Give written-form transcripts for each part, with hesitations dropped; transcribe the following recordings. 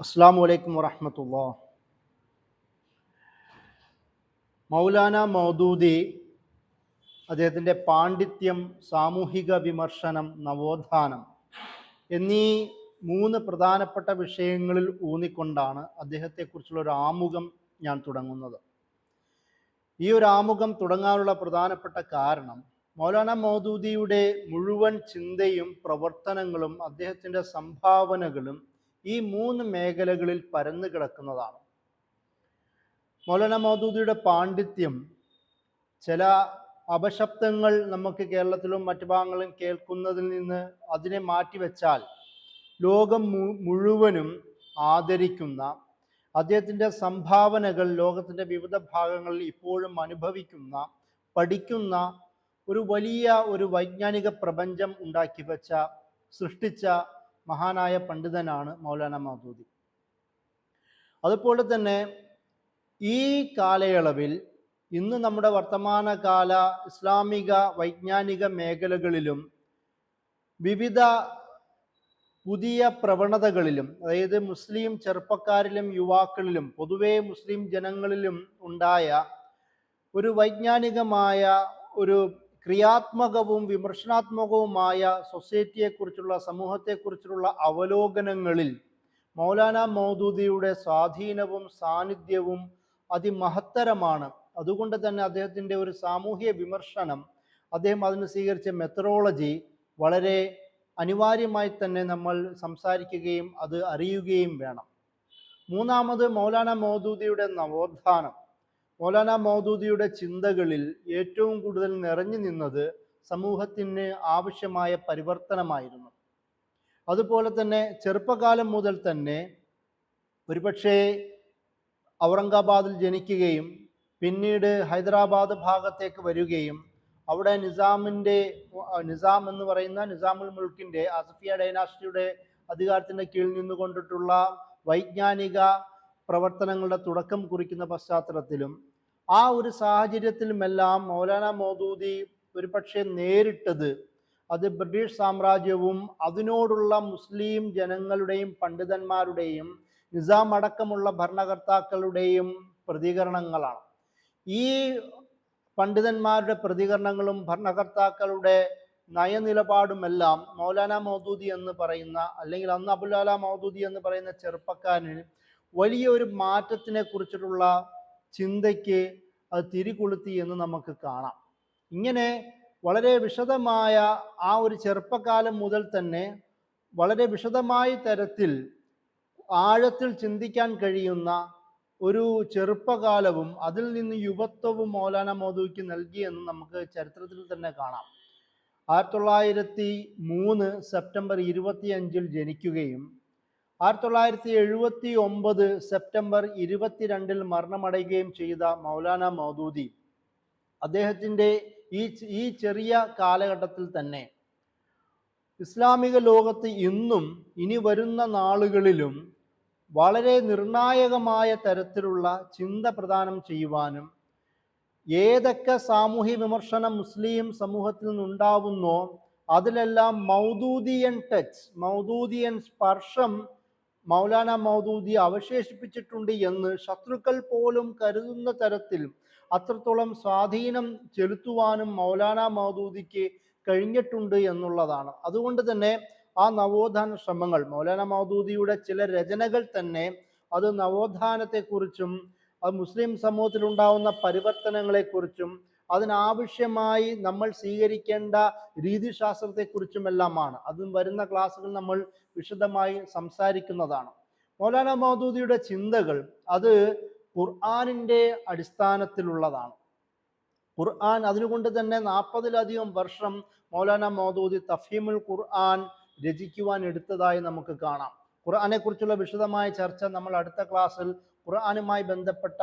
അസ്സാം വലൈക്കും വറഹമത്തുള്ളാഹ്. മൗലാന മൗദൂദി അദ്ദേഹത്തിൻ്റെ പാണ്ഡിത്യം, സാമൂഹിക വിമർശനം, നവോത്ഥാനം എന്നീ മൂന്ന് പ്രധാനപ്പെട്ട വിഷയങ്ങളിൽ ഊന്നിക്കൊണ്ടാണ് അദ്ദേഹത്തെക്കുറിച്ചുള്ള ഒരു ആമുഖം ഞാൻ തുടങ്ങുന്നത്. ഈ ഒരു ആമുഖം തുടങ്ങാനുള്ള പ്രധാനപ്പെട്ട കാരണം മൗലാന മൗദൂദിയുടെ മുഴുവൻ ചിന്തയും പ്രവർത്തനങ്ങളും അദ്ദേഹത്തിൻ്റെ സംഭാവനകളും ഈ മൂന്ന് മേഖലകളിൽ പരന്നു കിടക്കുന്നതാണ്. മൗലാന മൗദൂദിയുടെ പാണ്ഡിത്യം, ചില അപശബ്ദങ്ങൾ നമുക്ക് കേരളത്തിലും മറ്റു ഭാഗങ്ങളിലും കേൾക്കുന്നതിൽ നിന്ന് അതിനെ മാറ്റിവെച്ചാൽ ലോകം മുഴുവനും ആദരിക്കുന്ന അദ്ദേഹത്തിൻ്റെ സംഭാവനകൾ ലോകത്തിൻ്റെ വിവിധ ഭാഗങ്ങളിൽ ഇപ്പോഴും അനുഭവിക്കുന്ന, പഠിക്കുന്ന ഒരു വലിയ ഒരു വൈജ്ഞാനിക പ്രപഞ്ചം സൃഷ്ടിച്ച മഹാനായ പണ്ഡിതനാണ് മൗലാന മൗദൂദി. അതുപോലെ തന്നെ ഈ കാലയളവിൽ ഇന്ന് നമ്മുടെ വർത്തമാനകാല ഇസ്ലാമിക വൈജ്ഞാനിക മേഖലകളിലും വിവിധ പുതിയ പ്രവണതകളിലും, അതായത് മുസ്ലിം ചെറുപ്പക്കാരിലും യുവാക്കളിലും പൊതുവെ മുസ്ലിം ജനങ്ങളിലും ഉണ്ടായ ഒരു വൈജ്ഞാനികമായ ഒരു ക്രിയാത്മകവും വിമർശനാത്മകവുമായ സൊസൈറ്റിയെക്കുറിച്ചുള്ള, സമൂഹത്തെക്കുറിച്ചുള്ള അവലോകനങ്ങളിൽ മൗലാന മൗദൂദിയുടെ സ്വാധീനവും സാന്നിധ്യവും അതിമഹത്തരമാണ്. അതുകൊണ്ട് തന്നെ അദ്ദേഹത്തിൻ്റെ ഒരു സാമൂഹ്യ വിമർശനം, അദ്ദേഹം അതിന് സ്വീകരിച്ച മെത്തഡോളജി വളരെ അനിവാര്യമായി തന്നെ നമ്മൾ സംസാരിക്കുകയും അത് അറിയുകയും വേണം. മൂന്നാമത് മൗലാന മൗദൂദിയുടെ നവോത്ഥാനം. മൗലാന മൗദൂദിയുടെ ചിന്തകളിൽ ഏറ്റവും കൂടുതൽ നിറഞ്ഞു നിന്നത് സമൂഹത്തിന് ആവശ്യമായ പരിവർത്തനമായിരുന്നു. അതുപോലെ തന്നെ ചെറുപ്പകാലം മുതൽ തന്നെ ഒരുപക്ഷെ ഔറംഗാബാദിൽ ജനിക്കുകയും പിന്നീട് ഹൈദരാബാദ് ഭാഗത്തേക്ക് വരികയും അവിടെ നിസാം എന്ന് പറയുന്ന നിസാമുൽ മുൽക്കിൻ്റെ ആസിഫിയ ഡൈനാസ്റ്റിയുടെ അധികാരത്തിൻ്റെ കീഴിൽ നിന്നുകൊണ്ടിട്ടുള്ള വൈജ്ഞാനിക പ്രവർത്തനങ്ങളുടെ തുടക്കം കുറിക്കുന്ന പശ്ചാത്തലത്തിലും ആ ഒരു സാഹചര്യത്തിലുമെല്ലാം മൗലാന മൗദൂദി ഒരുപക്ഷെ നേരിട്ടത് അത് ബ്രിട്ടീഷ് സാമ്രാജ്യവും അതിനോടുള്ള മുസ്ലിം ജനങ്ങളുടെയും പണ്ഡിതന്മാരുടെയും നിസാം അടക്കമുള്ള ഭരണകർത്താക്കളുടെയും പ്രതികരണങ്ങളാണ്. ഈ പണ്ഡിതന്മാരുടെ പ്രതികരണങ്ങളും ഭരണകർത്താക്കളുടെ നയനിലപാടുമെല്ലാം മൗലാന മൗദൂദി എന്ന് പറയുന്ന, അല്ലെങ്കിൽ അന്ന് അബുൽ മൗദൂദി എന്ന് പറയുന്ന ചെറുപ്പക്കാരന് വലിയ ഒരു മാറ്റത്തിനെ കുറിച്ചിട്ടുള്ള ചിന്തയ്ക്ക് അത് തിരികൊളുത്തി എന്ന് നമുക്ക് കാണാം. ഇങ്ങനെ വളരെ വിശദമായ ആ ഒരു ചെറുപ്പകാലം മുതൽ തന്നെ വളരെ വിശദമായ തരത്തിൽ ആഴത്തിൽ ചിന്തിക്കാൻ കഴിയുന്ന ഒരു ചെറുപ്പകാലവും അതിൽ നിന്ന് യുവത്വവും മൗലാന മൗദൂദിക്ക് നൽകിയെന്ന് നമുക്ക് ചരിത്രത്തിൽ തന്നെ കാണാം. 1903 സെപ്റ്റംബർ 25 ജനിക്കുകയും 1979 സെപ്റ്റംബർ 22 മരണമടയുകയും ചെയ്ത മൗലാന മൗദൂദി അദ്ദേഹത്തിൻ്റെ ഈ ചെറിയ കാലഘട്ടത്തിൽ തന്നെ ഇസ്ലാമിക ലോകത്ത് ഇന്നും ഇനി വരുന്ന നാളുകളിലും വളരെ നിർണായകമായ തരത്തിലുള്ള ചിന്ത പ്രദാനം ചെയ്യുവാനും, ഏതൊക്കെ സാമൂഹ്യ വിമർശനം മുസ്ലിം സമൂഹത്തിൽ നിന്നുണ്ടാവുന്നോ അതിലെല്ലാം മൗദൂദിയൻ ടച്ച്, മൗദൂദിയൻ സ്പർശം മൗലാന മൗദൂദി അവശേഷിപ്പിച്ചിട്ടുണ്ട് എന്ന് ശത്രുക്കൾ പോലും കരുതുന്ന തരത്തിൽ അത്രത്തോളം സ്വാധീനം ചെലുത്തുവാനും മൗലാന മൗദൂദിക്ക് കഴിഞ്ഞിട്ടുണ്ട് എന്നുള്ളതാണ്. അതുകൊണ്ട് തന്നെ ആ നവോത്ഥാന ശ്രമങ്ങൾ, മൗലാന മൗദൂദിയുടെ ചില രചനകൾ തന്നെ അത് നവോത്ഥാനത്തെക്കുറിച്ചും അത് മുസ്ലിം സമൂഹത്തിലുണ്ടാവുന്ന പരിവർത്തനങ്ങളെക്കുറിച്ചും അതിനാവശ്യമായി നമ്മൾ സ്വീകരിക്കേണ്ട രീതിശാസ്ത്രത്തെക്കുറിച്ചുമെല്ലാമാണ്. അതും വരുന്ന ക്ലാസ്സുകൾ നമ്മൾ വിശദമായി സംസാരിക്കുന്നതാണ്. മൗലാന മൗദൂദിയുടെ ചിന്തകൾ അത് ഖുർആനിൻ്റെ അടിസ്ഥാനത്തിലുള്ളതാണ്. ഖുർആൻ, അതിനുകൊണ്ട് തന്നെ 40-ലധികം വർഷം മൗലാന മൗദൂദി തഫ്ഹീമുൽ ഖുർആൻ രചിക്കുവാൻ എടുത്തതായി നമുക്ക് കാണാം. ഖുർആനെ കുറിച്ചുള്ള വിശദമായ ചർച്ച നമ്മൾ അടുത്ത ക്ലാസ്സിൽ ഖുർആനുമായി ബന്ധപ്പെട്ട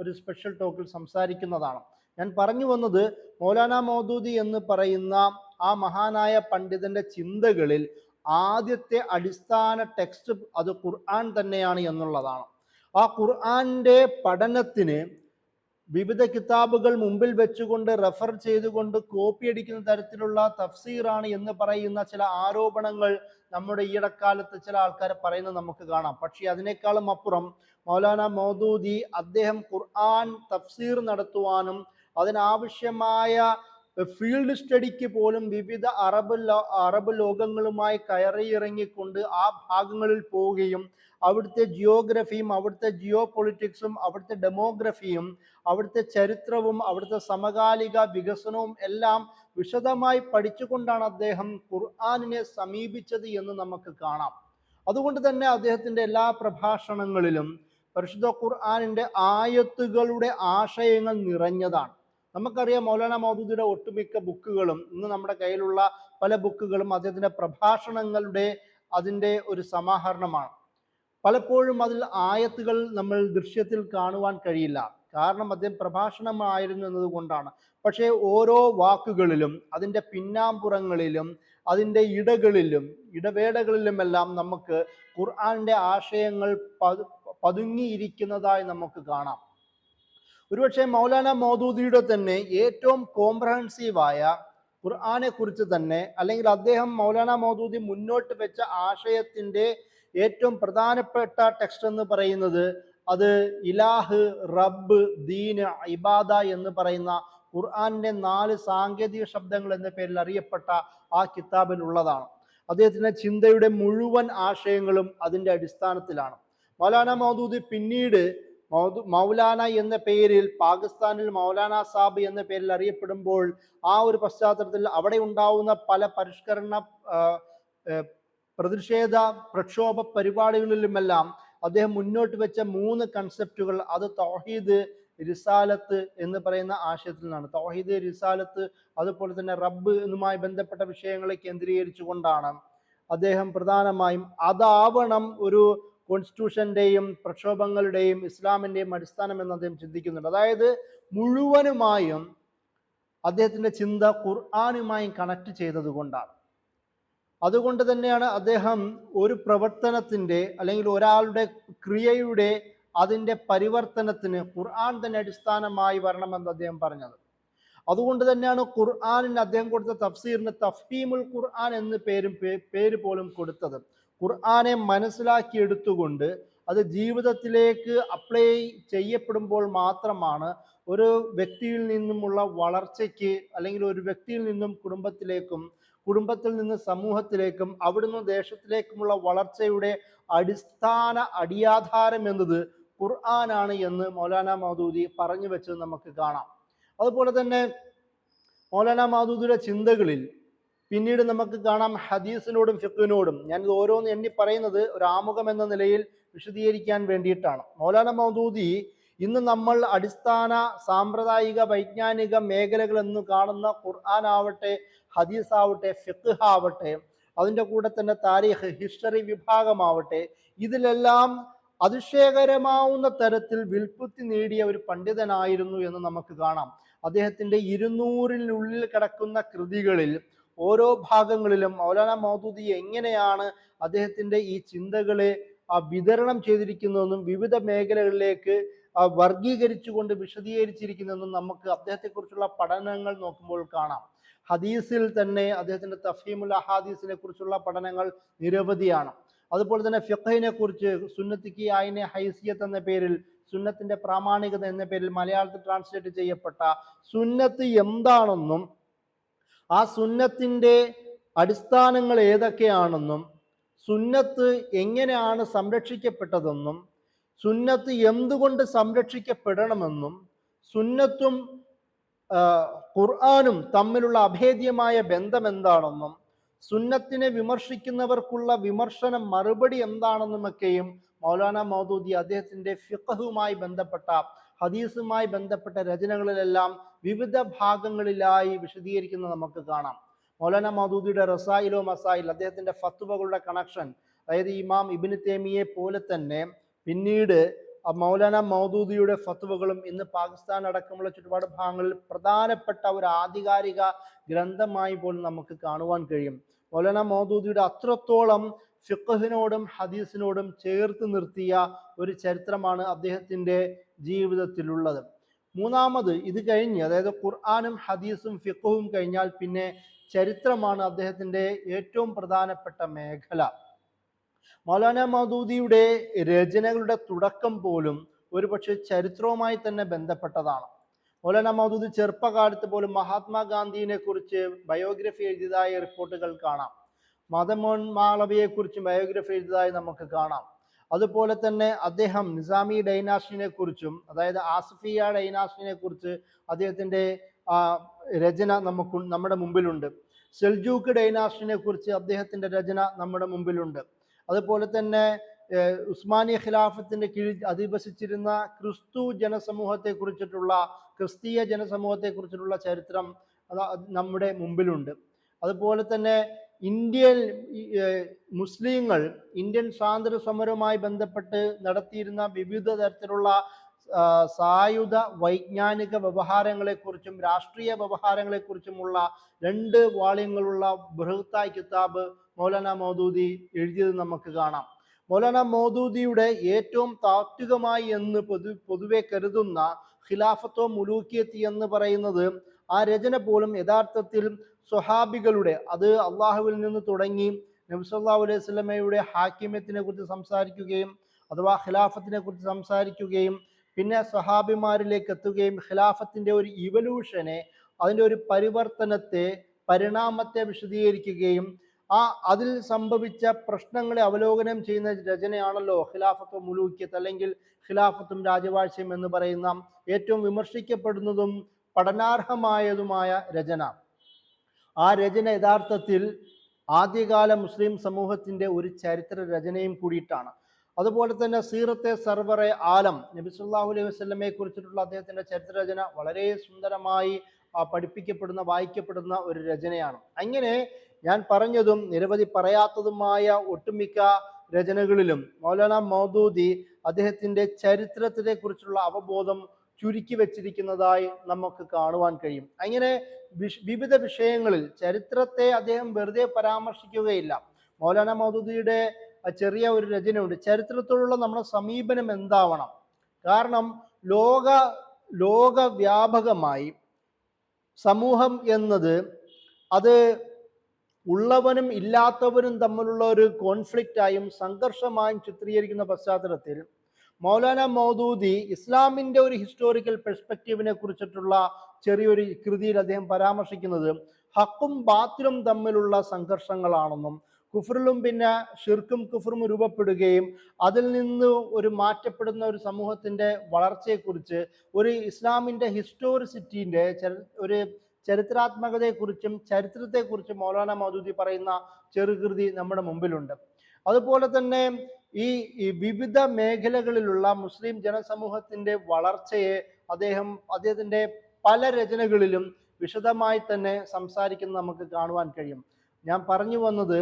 ഒരു സ്പെഷ്യൽ ടോക്കിൽ സംസാരിക്കുന്നതാണ്. ഞാൻ പറഞ്ഞു വന്നത് മൗലാന മൗദൂദി എന്ന് പറയുന്ന ആ മഹാനായ പണ്ഡിതന്റെ ചിന്തകളിൽ ആദ്യത്തെ അടിസ്ഥാന ടെക്സ്റ്റ് അത് ഖുർആൻ തന്നെയാണ് എന്നുള്ളതാണ്. ആ ഖുർആന്റെ പഠനത്തിന് വിവിധ കിതാബുകൾ മുമ്പിൽ വെച്ചുകൊണ്ട് റെഫർ ചെയ്തുകൊണ്ട് കോപ്പി അടിക്കുന്ന തരത്തിലുള്ള തഫ്സീറാണ് എന്ന് പറയുന്ന ചില ആരോപണങ്ങൾ നമ്മുടെ ഈയിടക്കാലത്ത് ചില ആൾക്കാർ പറയുന്നത് നമുക്ക് കാണാം. പക്ഷേ അതിനേക്കാളും അപ്പുറം മൗലാന മൗദൂദി അദ്ദേഹം ഖുർആൻ തഫ്സീർ നടത്തുവാനും അതിനാവശ്യമായ ഫീൽഡ് സ്റ്റഡിക്ക് പോലും വിവിധ അറബ് ലോകങ്ങളുമായി കയറിയിറങ്ങിക്കൊണ്ട് ആ ഭാഗങ്ങളിൽ പോവുകയും അവിടുത്തെ ജിയോഗ്രഫിയും അവിടുത്തെ ജിയോ പൊളിറ്റിക്സും അവിടുത്തെ ഡെമോഗ്രഫിയും അവിടുത്തെ ചരിത്രവും അവിടുത്തെ സമകാലിക വികസനവും എല്ലാം വിശദമായി പഠിച്ചുകൊണ്ടാണ് അദ്ദേഹം ഖുർആനിനെ സമീപിച്ചത് എന്ന് നമുക്ക് കാണാം. അതുകൊണ്ട് തന്നെ അദ്ദേഹത്തിൻ്റെ എല്ലാ പ്രഭാഷണങ്ങളിലും പരിശുദ്ധ ഖുർആനിൻ്റെ ആയത്തുകളുടെ ആശയങ്ങൾ നിറഞ്ഞതാണ്. നമുക്കറിയാം മൗലാന മൗദൂദിയുടെ ഒട്ടുമിക്ക ബുക്കുകളും, ഇന്ന് നമ്മുടെ കയ്യിലുള്ള പല ബുക്കുകളും അദ്ദേഹത്തിൻ്റെ പ്രഭാഷണങ്ങളുടെ അതിൻ്റെ ഒരു സമാഹരണമാണ്. പലപ്പോഴും അതിൽ ആയത്തുകൾ നമ്മൾ ദൃശ്യത്തിൽ കാണുവാൻ കഴിയില്ല, കാരണം അദ്ദേഹം പ്രഭാഷണമായിരുന്നു എന്നതുകൊണ്ടാണ്. പക്ഷേ ഓരോ വാക്കുകളിലും അതിൻ്റെ പിന്നാമ്പുറങ്ങളിലും അതിൻ്റെ ഇടവേളകളിലുമെല്ലാം നമുക്ക് ഖുർആനിൻ്റെ ആശയങ്ങൾ പതുങ്ങിയിരിക്കുന്നതായി നമുക്ക് കാണാം. ഒരുപക്ഷെ മൗലാന മൗദൂദിയുടെ തന്നെ ഏറ്റവും കോംപ്രഹെൻസീവായ ഖുർആനെ കുറിച്ച് തന്നെ, അല്ലെങ്കിൽ അദ്ദേഹം മൗലാന മൗദൂദി മുന്നോട്ട് വെച്ച ആശയത്തിൻ്റെ ഏറ്റവും പ്രധാനപ്പെട്ട ടെക്സ്റ്റ് എന്ന് പറയുന്നത് അത് ഇലാഹ്, റബ്ബ്, ദീൻ, ഇബാദ എന്ന് പറയുന്ന ഖുർആനിൻ്റെ 4 സാങ്കേതിക ശബ്ദങ്ങൾ എന്ന പേരിൽ അറിയപ്പെട്ട ആ കിതാബിലുള്ളതാണ്. അദ്ദേഹത്തിൻ്റെ ചിന്തയുടെ മുഴുവൻ ആശയങ്ങളും അതിൻ്റെ അടിസ്ഥാനത്തിലാണ്. മൗലാന മൗദൂദി പിന്നീട് മൗലാന എന്ന പേരിൽ പാകിസ്ഥാനിൽ മൗലാന സാബ് എന്ന പേരിൽ അറിയപ്പെടുമ്പോൾ ആ ഒരു പശ്ചാത്തലത്തിൽ അവിടെ ഉണ്ടാവുന്ന പല പരിഷ്കരണ പ്രതിഷേധ പ്രക്ഷോഭ പരിപാടികളിലുമെല്ലാം അദ്ദേഹം മുന്നോട്ട് വെച്ച 3 കൺസെപ്റ്റുകൾ, അത് തൗഹീദ്, റിസാലത്ത് എന്ന് പറയുന്ന ആശയത്തിൽ നിന്നാണ്. തൗഹീദ്, റിസാലത്ത്, അതുപോലെ തന്നെ റബ്ബ് എന്നുമായി ബന്ധപ്പെട്ട വിഷയങ്ങളെ കേന്ദ്രീകരിച്ചുകൊണ്ടാണ് അദ്ദേഹം പ്രധാനമായും അതാവണം ഒരു കോൺസ്റ്റിറ്റ്യൂഷൻ്റെയും പ്രക്ഷോഭങ്ങളുടെയും ഇസ്ലാമിൻ്റെയും അടിസ്ഥാനം എന്ന് അദ്ദേഹം ചിന്തിക്കുന്നുണ്ട്. അതായത് മുഴുവനുമായും അദ്ദേഹത്തിൻ്റെ ചിന്ത ഖുർആനുമായി കണക്ട് ചെയ്തത് കൊണ്ടാണ്. അതുകൊണ്ട് തന്നെയാണ് അദ്ദേഹം ഒരു പ്രവർത്തനത്തിൻ്റെ അല്ലെങ്കിൽ ഒരാളുടെ ക്രിയയുടെ അതിൻ്റെ പരിവർത്തനത്തിന് ഖുർആൻ തന്നെ അടിസ്ഥാനമായി വരണമെന്ന് അദ്ദേഹം പറഞ്ഞത്. അതുകൊണ്ട് തന്നെയാണ് ഖുർആനിന് അദ്ദേഹം കൊടുത്ത തഫ്സീറിന് തഫ്ഹീമുൽ ഖുർആൻ എന്ന് പേര് പോലും കൊടുത്തത്. ഖുർആനെ മനസ്സിലാക്കിയെടുത്തുകൊണ്ട് അത് ജീവിതത്തിലേക്ക് അപ്ലൈ ചെയ്യപ്പെടുമ്പോൾ മാത്രമാണ് ഒരു വ്യക്തിയിൽ നിന്നുമുള്ള വളർച്ചയ്ക്ക്, അല്ലെങ്കിൽ ഒരു വ്യക്തിയിൽ നിന്നും കുടുംബത്തിലേക്കും, കുടുംബത്തിൽ നിന്ന് സമൂഹത്തിലേക്കും, അവിടുന്ന് ദേശത്തിലേക്കുമുള്ള വളർച്ചയുടെ അടിസ്ഥാന അടിയാധാരം എന്നത് ഖുർആനാണ് എന്ന് മൗലാന മൗദൂദി പറഞ്ഞു വെച്ചത് നമുക്ക് കാണാം. അതുപോലെ തന്നെ മൗലാന മൗദൂദിയുടെ ചിന്തകളിൽ പിന്നീട് നമുക്ക് കാണാം ഹദീസിനോടും ഫിഖ്ഹിനോടും. ഞാൻ ഇത് ഓരോന്ന് എണ്ണി പറയുന്നത് ഒരു ആമുഖം എന്ന നിലയിൽ വിശദീകരിക്കാൻ വേണ്ടിയിട്ടാണ്. മൗലാന മൗദൂദി ഇന്ന് നമ്മൾ അടിസ്ഥാന സാമ്പ്രദായിക വൈജ്ഞാനിക മേഖലകൾ എന്ന് കാണുന്ന ഖുർആൻ ആവട്ടെ, ഹദീസ് ആവട്ടെ, ഫിഖ്ഹ് ആവട്ടെ, അതിൻ്റെ കൂടെ തന്നെ താരീഖ്, ഹിസ്റ്ററി വിഭാഗമാവട്ടെ, ഇതിലെല്ലാം അതിശയകരമാവുന്ന തരത്തിൽ വിൽപ്പുത്തി നേടിയ ഒരു പണ്ഡിതനായിരുന്നു എന്ന് നമുക്ക് കാണാം. അദ്ദേഹത്തിൻ്റെ 200-നുള്ളിൽ കിടക്കുന്ന കൃതികളിൽ ഓരോ ഭാഗങ്ങളിലും മൗലാന മൗദൂദി എങ്ങനെയാണ് അദ്ദേഹത്തിൻ്റെ ഈ ചിന്തകളെ വിതരണം ചെയ്തിരിക്കുന്നതെന്നും വിവിധ മേഖലകളിലേക്ക് വർഗീകരിച്ചുകൊണ്ട് വിശദീകരിച്ചിരിക്കുന്നതെന്നും നമുക്ക് അദ്ദേഹത്തെക്കുറിച്ചുള്ള പഠനങ്ങൾ നോക്കുമ്പോൾ കാണാം. ഹദീസിൽ തന്നെ അദ്ദേഹത്തിൻ്റെ തഫ്ഹീമുൽ അഹാദീസിനെ കുറിച്ചുള്ള പഠനങ്ങൾ നിരവധിയാണ്. അതുപോലെ തന്നെ ഫിഖ്ഹിനെ കുറിച്ച് സുന്നത്തിക്ക് ആയിനെ ഹൈസിയത്ത് എന്ന പേരിൽ, സുന്നത്തിന്റെ പ്രാമാണികത എന്ന പേരിൽ മലയാളത്തിൽ ട്രാൻസ്ലേറ്റ് ചെയ്യപ്പെട്ട സുന്നത്ത് എന്താണെന്നും ആ സുന്നത്തിന്റെ അടിസ്ഥാനങ്ങൾ ഏതൊക്കെയാണെന്നും സുന്നത്ത് എങ്ങനെയാണ് സംരക്ഷിക്കപ്പെട്ടതെന്നും സുന്നത്ത് എന്തുകൊണ്ട് സംരക്ഷിക്കപ്പെടണമെന്നും സുന്നത്തും ഖുർആനും തമ്മിലുള്ള അഭേദ്യമായ ബന്ധം എന്താണെന്നും സുന്നത്തിനെ വിമർശിക്കുന്നവർക്കുള്ള വിമർശന മറുപടി എന്താണെന്നുമൊക്കെയും മൗലാന മൗദൂദി അദ്ദേഹത്തിൻ്റെ ഫിഖ്ഹുമായി ബന്ധപ്പെട്ട, ഹദീസുമായി ബന്ധപ്പെട്ട രചനകളിലെല്ലാം വിവിധ ഭാഗങ്ങളിലായി വിശദീകരിക്കുന്നത് നമുക്ക് കാണാം. മൗലാന മൗദൂദിയുടെ റസായിലോ മസായിൽ, അദ്ദേഹത്തിൻ്റെ ഫത്വകളുടെ കണക്ഷൻ, അതായത് ഇമാം ഇബ്നു തൈമിയെ പോലെ തന്നെ പിന്നീട് മൗലാന മൗദൂദിയുടെ ഫത്വകളും ഇന്ന് പാകിസ്ഥാൻ അടക്കമുള്ള ചുറ്റുപാട് ഭാഗങ്ങളിൽ പ്രധാനപ്പെട്ട ഒരു ആധികാരിക ഗ്രന്ഥമായി പോലും നമുക്ക് കാണുവാൻ കഴിയും. മൗലാന മൗദൂദിയുടെ അത്രത്തോളം ഫിഖ്ഹിനോടും ഹദീസിനോടും ചേർത്ത് നിർത്തിയ ഒരു ചരിത്രമാണ് അദ്ദേഹത്തിൻ്റെ ജീവിതത്തിലുള്ളത്. മൂന്നാമത് ഇത് കഴിഞ്ഞ്, അതായത് ഖുർആനും ഹദീസും ഫിഖ്ഹും കഴിഞ്ഞാൽ പിന്നെ ചരിത്രമാണ് അദ്ദേഹത്തിൻ്റെ ഏറ്റവും പ്രധാനപ്പെട്ട മേഖല. മൗലാന മൗദൂദിയുടെ രചനകളുടെ തുടക്കം പോലും ഒരുപക്ഷെ ചരിത്രവുമായി തന്നെ ബന്ധപ്പെട്ടതാണ്. മൗലാന മൗദൂദി ചെറുപ്പകാലത്ത് പോലും മഹാത്മാഗാന്ധിയെ കുറിച്ച് ബയോഗ്രഫി എഴുതിയതായ റിപ്പോർട്ടുകൾ കാണാം. മദൻമോഹൻ മാളവിയെക്കുറിച്ചും ബയോഗ്രഫി എഴുതിയതായി നമുക്ക് കാണാം. അതുപോലെ തന്നെ അദ്ദേഹം നിസാമി ഡൈനാസ്റ്റിനെ കുറിച്ചും, അതായത് ആസിഫിയ ഡൈനാസ്റ്റിനെ കുറിച്ച് അദ്ദേഹത്തിൻ്റെ രചന നമ്മുടെ മുമ്പിലുണ്ട്. സെൽജൂക്ക് ഡൈനാസ്റ്റിനെ കുറിച്ച് അദ്ദേഹത്തിൻ്റെ രചന നമ്മുടെ മുമ്പിലുണ്ട്. അതുപോലെ തന്നെ ഉസ്മാനി ഖിലാഫത്തിന്റെ കീഴിൽ അധിവസിച്ചിരുന്ന ക്രിസ്തീയ ജനസമൂഹത്തെ കുറിച്ചിട്ടുള്ള ചരിത്രം നമ്മുടെ മുമ്പിലുണ്ട്. അതുപോലെ തന്നെ മുസ്ലിങ്ങൾ ഇന്ത്യൻ സ്വാതന്ത്ര്യ സമരവുമായി ബന്ധപ്പെട്ട് നടത്തിയിരുന്ന വിവിധ തരത്തിലുള്ള സായുധ വൈജ്ഞാനിക വ്യവഹാരങ്ങളെക്കുറിച്ചും രാഷ്ട്രീയ വ്യവഹാരങ്ങളെക്കുറിച്ചുമുള്ള 2 വാള്യങ്ങളുള്ള ബൃഹത്തായ കിതാബ് മൗലാന മൗദൂദി എഴുതിയത് നമുക്ക് കാണാം. മൗലാന മൗദൂദിയുടെ ഏറ്റവും താത്വികമായി എന്ന് പൊതുവെ കരുതുന്ന ഖിലാഫത്തോ മുലൂക്കിയത്തി എന്ന് പറയുന്നത് ആ രചന പോലും യഥാർത്ഥത്തിൽ സ്വഹാബികളുടെ, അത് അള്ളാഹുവിൽ നിന്ന് തുടങ്ങി നബി സല്ലല്ലാഹു അലൈഹി വസല്ലമയുടെ ഹാക്കിമ്യത്തിനെ കുറിച്ച് സംസാരിക്കുകയും അഥവാ ഖിലാഫത്തിനെ കുറിച്ച് സംസാരിക്കുകയും പിന്നെ സ്വഹാബിമാരിലേക്ക് എത്തുകയും ഖിലാഫത്തിന്റെ ഒരു ഇവല്യൂഷനെ, അതിൻ്റെ ഒരു പരിണാമത്തെ വിശദീകരിക്കുകയും അതിൽ സംഭവിച്ച പ്രശ്നങ്ങളെ അവലോകനം ചെയ്യുന്ന രചനയാണല്ലോ ഖിലാഫത്ത് മുലൂക്കിയത്ത്, അല്ലെങ്കിൽ ഖിലാഫത്തും രാജവാഴ്ചയും എന്ന് പറയുന്ന ഏറ്റവും വിമർശിക്കപ്പെടുന്നതും പഠനാർഹമായതുമായ രചന. ആ രചന യഥാർത്ഥത്തിൽ ആദ്യകാല മുസ്ലിം സമൂഹത്തിന്റെ ഒരു ചരിത്ര രചനയും കൂടിയിട്ടാണ്. അതുപോലെ തന്നെ സീറത്തെ സർവറെ ആലം, നബി സല്ലല്ലാഹു അലൈഹി വസല്ലമയെ കുറിച്ചിട്ടുള്ള അദ്ദേഹത്തിന്റെ ചരിത്ര രചന വളരെ സുന്ദരമായി പഠിപ്പിക്കപ്പെടുന്ന, വായിക്കപ്പെടുന്ന ഒരു രചനയാണ്. അങ്ങനെ ഞാൻ പറഞ്ഞതും നിരവധി പറയാത്തതുമായ ഒട്ടുമിക്ക രചനകളിലും മൗലാന മൗദൂദി അദ്ദേഹത്തിന്റെ ചരിത്രത്തെ കുറിച്ചുള്ള അവബോധം ചുരുക്കി വെച്ചിരിക്കുന്നതായി നമുക്ക് കാണുവാൻ കഴിയും. അങ്ങനെ വിവിധ വിഷയങ്ങളിൽ ചരിത്രത്തെ അദ്ദേഹം വെറുതെ പരാമർശിക്കുകയില്ല. മൗലാന മൗദൂദിയുടെ ചെറിയ ഒരു രചനയുണ്ട്, ചരിത്രത്തോടുള്ള നമ്മുടെ സമീപനം എന്താവണം. കാരണം ലോകവ്യാപകമായി സമൂഹം എന്നത് അത് ഉള്ളവനും ഇല്ലാത്തവനും തമ്മിലുള്ള ഒരു കോൺഫ്ലിക്റ്റായും സംഘർഷമായും ചിത്രീകരിക്കുന്ന പശ്ചാത്തലത്തിൽ മൗലാന മൗദൂദി ഇസ്ലാമിൻ്റെ ഒരു ഹിസ്റ്റോറിക്കൽ പെർസ്പെക്റ്റീവിനെ കുറിച്ചിട്ടുള്ള ചെറിയൊരു കൃതിയിൽ അദ്ദേഹം പരാമർശിക്കുന്നത് ഹക്കും ബാത്തിലും തമ്മിലുള്ള സംഘർഷങ്ങളാണെന്നും കുഫറിലും പിന്നെ ഷിർക്കും കുഫറും രൂപപ്പെടുകയും അതിൽ നിന്ന് ഒരു മാറ്റപ്പെടുന്ന ഒരു സമൂഹത്തിൻ്റെ വളർച്ചയെക്കുറിച്ച്, ഒരു ഇസ്ലാമിൻ്റെ ഹിസ്റ്റോറിസിറ്റിൻ്റെ ഒരു ചരിത്രാത്മകതയെക്കുറിച്ചും ചരിത്രത്തെക്കുറിച്ചും മൗലാന മൗദൂദി പറയുന്ന ചെറുകൃതി നമ്മുടെ മുമ്പിലുണ്ട്. അതുപോലെ തന്നെ ഈ വിവിധ മേഖലകളിലുള്ള മുസ്ലിം ജനസമൂഹത്തിന്റെ വളർച്ചയെ അദ്ദേഹത്തിന്റെ പല രചനകളിലും വിശദമായി തന്നെ സംസാരിക്കുന്നത് നമുക്ക് കാണുവാൻ കഴിയും. ഞാൻ പറഞ്ഞു വന്നത്,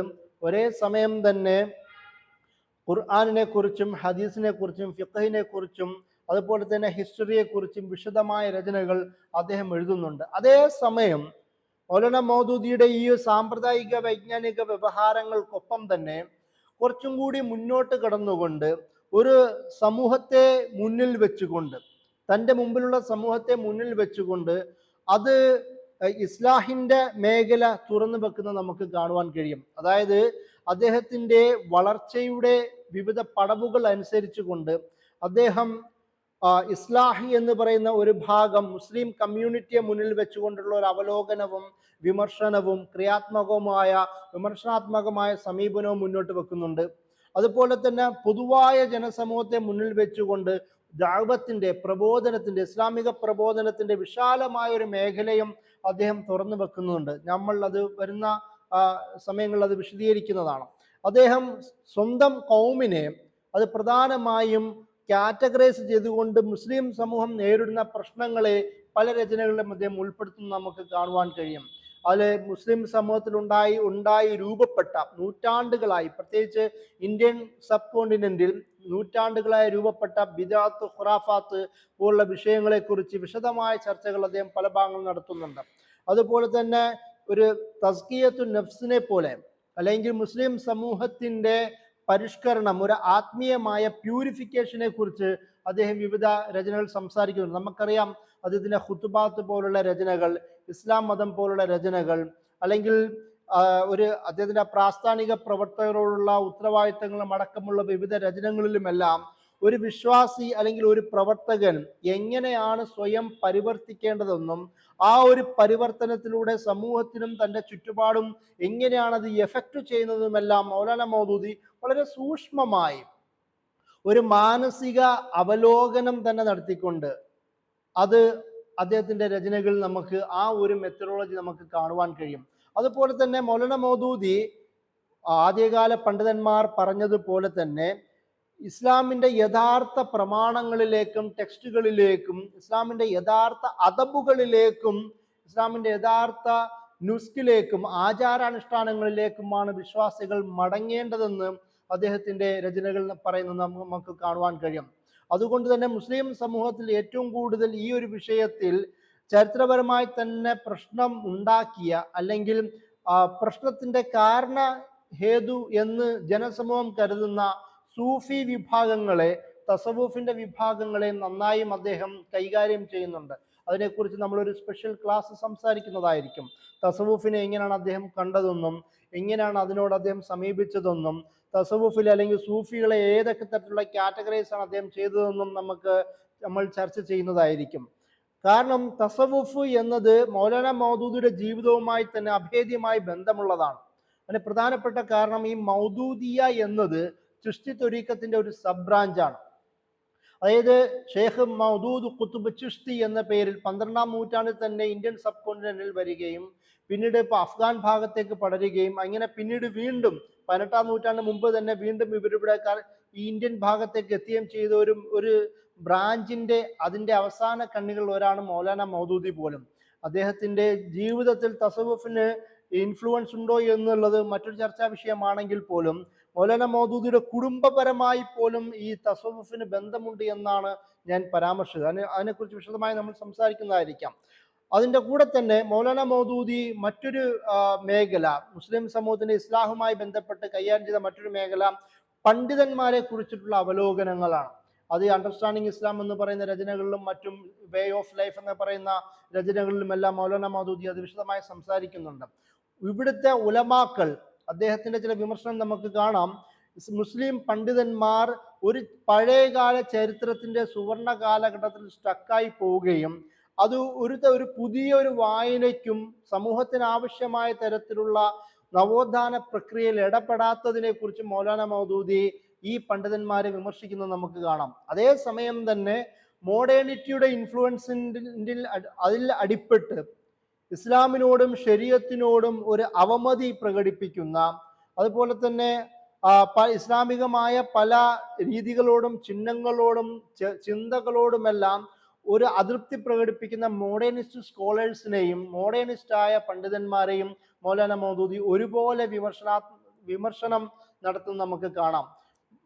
ഒരേ സമയം തന്നെ ഖുർആനിനെ കുറിച്ചും ഹദീസിനെ കുറിച്ചും ഫിഖഹിനെ കുറിച്ചും അതുപോലെ തന്നെ ഹിസ്റ്ററിയെക്കുറിച്ചും വിശദമായ രചനകൾ അദ്ദേഹം എഴുതുന്നുണ്ട്. അതേസമയം മൗലാന മൗദൂദിയുടെ ഈ സാമ്പ്രദായിക വൈജ്ഞാനിക വ്യവഹാരങ്ങൾക്കൊപ്പം തന്നെ കുറച്ചും കൂടി മുന്നോട്ട് കടന്നുകൊണ്ട് ഒരു സമൂഹത്തെ മുന്നിൽ വെച്ചുകൊണ്ട്, തൻ്റെ മുമ്പിലുള്ള സമൂഹത്തെ മുന്നിൽ വെച്ചുകൊണ്ട് അത് ഇസ്ലാഹിൻ്റെ മേഖല തുറന്നു വെക്കുന്നത് നമുക്ക് കാണുവാൻ കഴിയും. അതായത് അദ്ദേഹത്തിൻ്റെ വളർച്ചയുടെ വിവിധ പടവുകൾ അനുസരിച്ചുകൊണ്ട് അദ്ദേഹം ഇസ്ലാഹി എന്ന് പറയുന്ന ഒരു ഭാഗം മുസ്ലിം കമ്മ്യൂണിറ്റിയെ മുന്നിൽ വെച്ചുകൊണ്ടുള്ള ഒരു അവലോകനവും വിമർശനവും വിമർശനാത്മകമായ സമീപനവും മുന്നോട്ട് വെക്കുന്നുണ്ട്. അതുപോലെ തന്നെ പൊതുവായ ജനസമൂഹത്തെ മുന്നിൽ വെച്ചുകൊണ്ട് ദഅവത്തിന്റെ, പ്രബോധനത്തിന്റെ, ഇസ്ലാമിക പ്രബോധനത്തിന്റെ വിശാലമായ ഒരു മേഖലയും അദ്ദേഹം തുറന്നു വെക്കുന്നുണ്ട്. നമ്മൾ അത് വരുന്ന സമയങ്ങളിൽ അത് വിശദീകരിക്കുന്നതാണ്. അദ്ദേഹം സ്വന്തം കൗമിനെ അത് പ്രധാനമായും കാറ്റഗറൈസ് ചെയ്തുകൊണ്ട് മുസ്ലിം സമൂഹം നേരിടുന്ന പ്രശ്നങ്ങളെ പല രചനകളിലും അദ്ദേഹം ഉൾപ്പെടുത്തുന്ന നമുക്ക് കാണുവാൻ കഴിയും. അതിൽ മുസ്ലിം സമൂഹത്തിൽ ഉണ്ടായി രൂപപ്പെട്ട നൂറ്റാണ്ടുകളായി, പ്രത്യേകിച്ച് ഇന്ത്യൻ സബ് കോണ്ടിനെന്റിൽ നൂറ്റാണ്ടുകളായി രൂപപ്പെട്ട ബിദഅത്ത്, ഖുറാഫാത്ത് പോലുള്ള വിഷയങ്ങളെക്കുറിച്ച് വിശദമായ ചർച്ചകൾ അദ്ദേഹം പല ഭാഗങ്ങളിൽ നടത്തുന്നുണ്ട്. അതുപോലെ തന്നെ ഒരു തസ്കിയത്തു നഫ്സിനെ പോലെ, അല്ലെങ്കിൽ മുസ്ലിം സമൂഹത്തിൻ്റെ പരിഷ്കരണം, ഒരു ആത്മീയമായ പ്യൂരിഫിക്കേഷനെ കുറിച്ച് അദ്ദേഹം വിവിധ രചനകൾ സംസാരിക്കുന്നുണ്ട്. നമുക്കറിയാം അദ്ദേഹത്തിൻ്റെ ഖുതുബാത്ത് പോലുള്ള രചനകൾ, ഇസ്ലാം മതം പോലുള്ള രചനകൾ, അല്ലെങ്കിൽ അദ്ദേഹത്തിൻ്റെ പ്രാസ്ഥാനിക പ്രവർത്തകരോടുള്ള ഉത്തരവാദിത്തങ്ങളും അടക്കമുള്ള വിവിധ രചനകളിലുമെല്ലാം ഒരു വിശ്വാസി അല്ലെങ്കിൽ ഒരു പ്രവർത്തകൻ എങ്ങനെയാണ് സ്വയം പരിവർത്തിക്കേണ്ടതെന്നും ആ ഒരു പരിവർത്തനത്തിലൂടെ സമൂഹത്തിനും തൻ്റെ ചുറ്റുപാടും എങ്ങനെയാണ് അത് എഫക്റ്റ് ചെയ്യുന്നതുമെല്ലാം മൗലാന മൗദൂദി വളരെ സൂക്ഷ്മമായി ഒരു മാനസിക അവലോകനം തന്നെ നടത്തിക്കൊണ്ട് അത് അദ്ദേഹത്തിൻ്റെ രചനകളിൽ നമുക്ക് ആ ഒരു മെത്തഡോളജി നമുക്ക് കാണുവാൻ കഴിയും. അതുപോലെ തന്നെ മൗലാന മൗദൂദി ആദ്യകാല പണ്ഡിതന്മാർ പറഞ്ഞതുപോലെ തന്നെ ഇസ്ലാമിൻ്റെ യഥാർത്ഥ പ്രമാണങ്ങളിലേക്കും ടെക്സ്റ്റുകളിലേക്കും ഇസ്ലാമിൻ്റെ യഥാർത്ഥ അദബുകളിലേക്കും ഇസ്ലാമിൻ്റെ യഥാർത്ഥ നുസ്കിലേക്കും ആചാരാനുഷ്ഠാനങ്ങളിലേക്കുമാണ് വിശ്വാസികൾ മടങ്ങേണ്ടതെന്ന് അദ്ദേഹത്തിൻ്റെ രചനകൾ പറയുന്നത് നമുക്ക് കാണുവാൻ കഴിയും. അതുകൊണ്ട് തന്നെ മുസ്ലിം സമൂഹത്തിൽ ഏറ്റവും കൂടുതൽ ഈ ഒരു വിഷയത്തിൽ ചരിത്രപരമായി തന്നെ പ്രശ്നം ഉണ്ടാക്കിയ അല്ലെങ്കിൽ പ്രശ്നത്തിൻ്റെ കാരണ ഹേതു എന്ന് ജനസമൂഹം കരുതുന്ന സൂഫി വിഭാഗങ്ങളെ, തസവൂഫിന്റെ വിഭാഗങ്ങളെ നന്നായും അദ്ദേഹം കൈകാര്യം ചെയ്യുന്നുണ്ട്. അതിനെക്കുറിച്ച് നമ്മളൊരു സ്പെഷ്യൽ ക്ലാസ് സംസാരിക്കുന്നതായിരിക്കും. തസവൂഫിനെ എങ്ങനെയാണ് അദ്ദേഹം കണ്ടതെന്നും എങ്ങനെയാണ് അതിനോട് അദ്ദേഹം സമീപിച്ചതെന്നും തസവൂഫിൽ അല്ലെങ്കിൽ സൂഫികളെ ഏതൊക്കെ തരത്തിലുള്ള കാറ്റഗറൈസ് ആണ് അദ്ദേഹം ചെയ്തതെന്നും നമ്മൾ ചർച്ച ചെയ്യുന്നതായിരിക്കും. കാരണം തസവൂഫ് എന്നത് മൗലാന മൗദൂദിയുടെ ജീവിതവുമായി തന്നെ അഭേദ്യമായി ബന്ധമുള്ളതാണ്. അതിന് പ്രധാനപ്പെട്ട കാരണം ഈ മൗദൂദിയ എന്നത് ചിശ്തി ത്വരീഖത്തിന്റെ ഒരു സബ് ബ്രാഞ്ചാണ്. അതായത് ഷെയ്ഖ് മൗദൂദ് ഖുത്ബ് ചിശ്തി എന്ന പേരിൽ 12-ാം നൂറ്റാണ്ടിൽ തന്നെ ഇന്ത്യൻ സബ് കോണ്ടിനെന്റിൽ വരികയും പിന്നീട് ഇപ്പോൾ അഫ്ഗാൻ ഭാഗത്തേക്ക് പടരുകയും അങ്ങനെ പിന്നീട് വീണ്ടും 18-ാം നൂറ്റാണ്ട് മുമ്പ് തന്നെ വീണ്ടും ഇവരിവിടെ ഈ ഇന്ത്യൻ ഭാഗത്തേക്ക് എത്തുകയും ചെയ്ത ഒരു ബ്രാഞ്ചിന്റെ അതിൻ്റെ അവസാന കണ്ണികൾ ഒരാണ് മൗലാന മൗദൂദി പോലും. അദ്ദേഹത്തിന്റെ ജീവിതത്തിൽ തസവുഫിന് ഇൻഫ്ലുവൻസ് ഉണ്ടോ എന്നുള്ളത് മറ്റൊരു ചർച്ചാ വിഷയമാണെങ്കിൽ പോലും മൗലാന മൗദൂദിയുടെ കുടുംബപരമായി പോലും ഈ തസവുഫിന് ബന്ധമുണ്ട് എന്നാണ് ഞാൻ പരാമർശിച്ചത്. അതിനെക്കുറിച്ച് വിശദമായി നമ്മൾ സംസാരിക്കുന്നതായിരിക്കാം. അതിൻ്റെ കൂടെ തന്നെ മൗലാന മൗദൂദി മറ്റൊരു മേഖല, മുസ്ലിം സമൂഹത്തിന്റെ ഇസ്ലാഹുമായി ബന്ധപ്പെട്ട് കൈകാര്യം ചെയ്ത മറ്റൊരു മേഖല പണ്ഡിതന്മാരെ കുറിച്ചിട്ടുള്ള അവലോകനങ്ങളാണ്. അത് അണ്ടർസ്റ്റാൻഡിങ് ഇസ്ലാം എന്ന് പറയുന്ന രചനകളിലും മറ്റും വേ ഓഫ് ലൈഫ് എന്ന് പറയുന്ന രചനകളിലുമെല്ലാം മൗലാന മൗദൂദി അത് വിശദമായി സംസാരിക്കുന്നുണ്ട്. ഇവിടുത്തെ ഉലമാക്കൾ, അദ്ദേഹത്തിന്റെ ചില വിമർശനം നമുക്ക് കാണാം. മുസ്ലിം പണ്ഡിതന്മാർ ഒരു പഴയകാല ചരിത്രത്തിന്റെ സുവർണ കാലഘട്ടത്തിൽ സ്റ്റക്കായി പോവുകയും അത് ഒരു പുതിയൊരു വായനയ്ക്കും സമൂഹത്തിന് ആവശ്യമായ തരത്തിലുള്ള നവോത്ഥാന പ്രക്രിയയിൽ ഇടപെടാത്തതിനെ കുറിച്ച് മൗലാന മൗദൂദി ഈ പണ്ഡിതന്മാരെ വിമർശിക്കുന്നത് നമുക്ക് കാണാം. അതേസമയം തന്നെ മോഡേണിറ്റിയുടെ ഇൻഫ്ലുവൻസിൻ്റെ അതിൽ അടിപ്പെട്ട് ഇസ്ലാമിനോടും ശരീഅത്തിനോടും ഒരു അവമതി പ്രകടിപ്പിക്കുന്ന, അതുപോലെ തന്നെ ഇസ്ലാമികമായ പല രീതികളോടും ചിഹ്നങ്ങളോടും ചിന്തകളോടുമെല്ലാം ഒരു അതൃപ്തി പ്രകടിപ്പിക്കുന്ന മോഡേണിസ്റ്റ് സ്കോളേഴ്സിനെയും മോഡേണിസ്റ്റായ പണ്ഡിതന്മാരെയും മൗലാന മൗദൂദി ഒരുപോലെ വിമർശനം നടത്തുന്നത് നമുക്ക് കാണാം.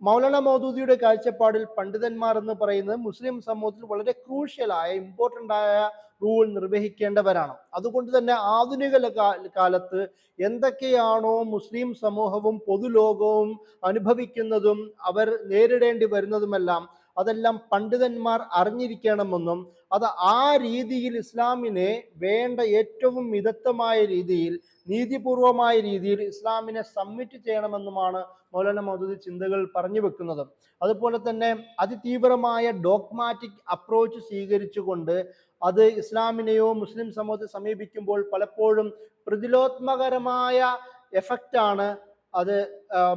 മൗലാന മൗദൂദിയുടെ കാഴ്ചപ്പാടിൽ പണ്ഡിതന്മാർ എന്ന് പറയുന്നത് മുസ്ലിം സമൂഹത്തിൽ വളരെ ക്രൂഷ്യലായ ഇമ്പോർട്ടൻ്റ് ആയ റൂൾ നിർവഹിക്കേണ്ടവരാണ്. അതുകൊണ്ട് തന്നെ ആധുനിക കാലത്ത് എന്തൊക്കെയാണോ മുസ്ലിം സമൂഹവും പൊതുലോകവും അനുഭവിക്കുന്നതും അവർ നേരിടേണ്ടി വരുന്നതുമെല്ലാം അതെല്ലാം പണ്ഡിതന്മാർ അറിഞ്ഞിരിക്കണമെന്നും അത് ആ രീതിയിൽ ഇസ്ലാമിനെ വേണ്ട ഏറ്റവും മിതത്വമായ രീതിയിൽ നീതിപൂർവമായ രീതിയിൽ ഇസ്ലാമിനെ സബ്മിറ്റ് ചെയ്യണമെന്നുമാണ് മൗലാന മൗദൂദി ചിന്തകൾ പറഞ്ഞു വെക്കുന്നത്. അതുപോലെ തന്നെ അതിതീവ്രമായ ഡോഗ്മാറ്റിക് അപ്രോച്ച് സ്വീകരിച്ചുകൊണ്ട് അത് ഇസ്ലാമിനെയോ മുസ്ലിം സമൂഹത്തെ സമീപിക്കുമ്പോൾ പലപ്പോഴും പ്രതിലോത്മകരമായ എഫക്റ്റാണ് അത്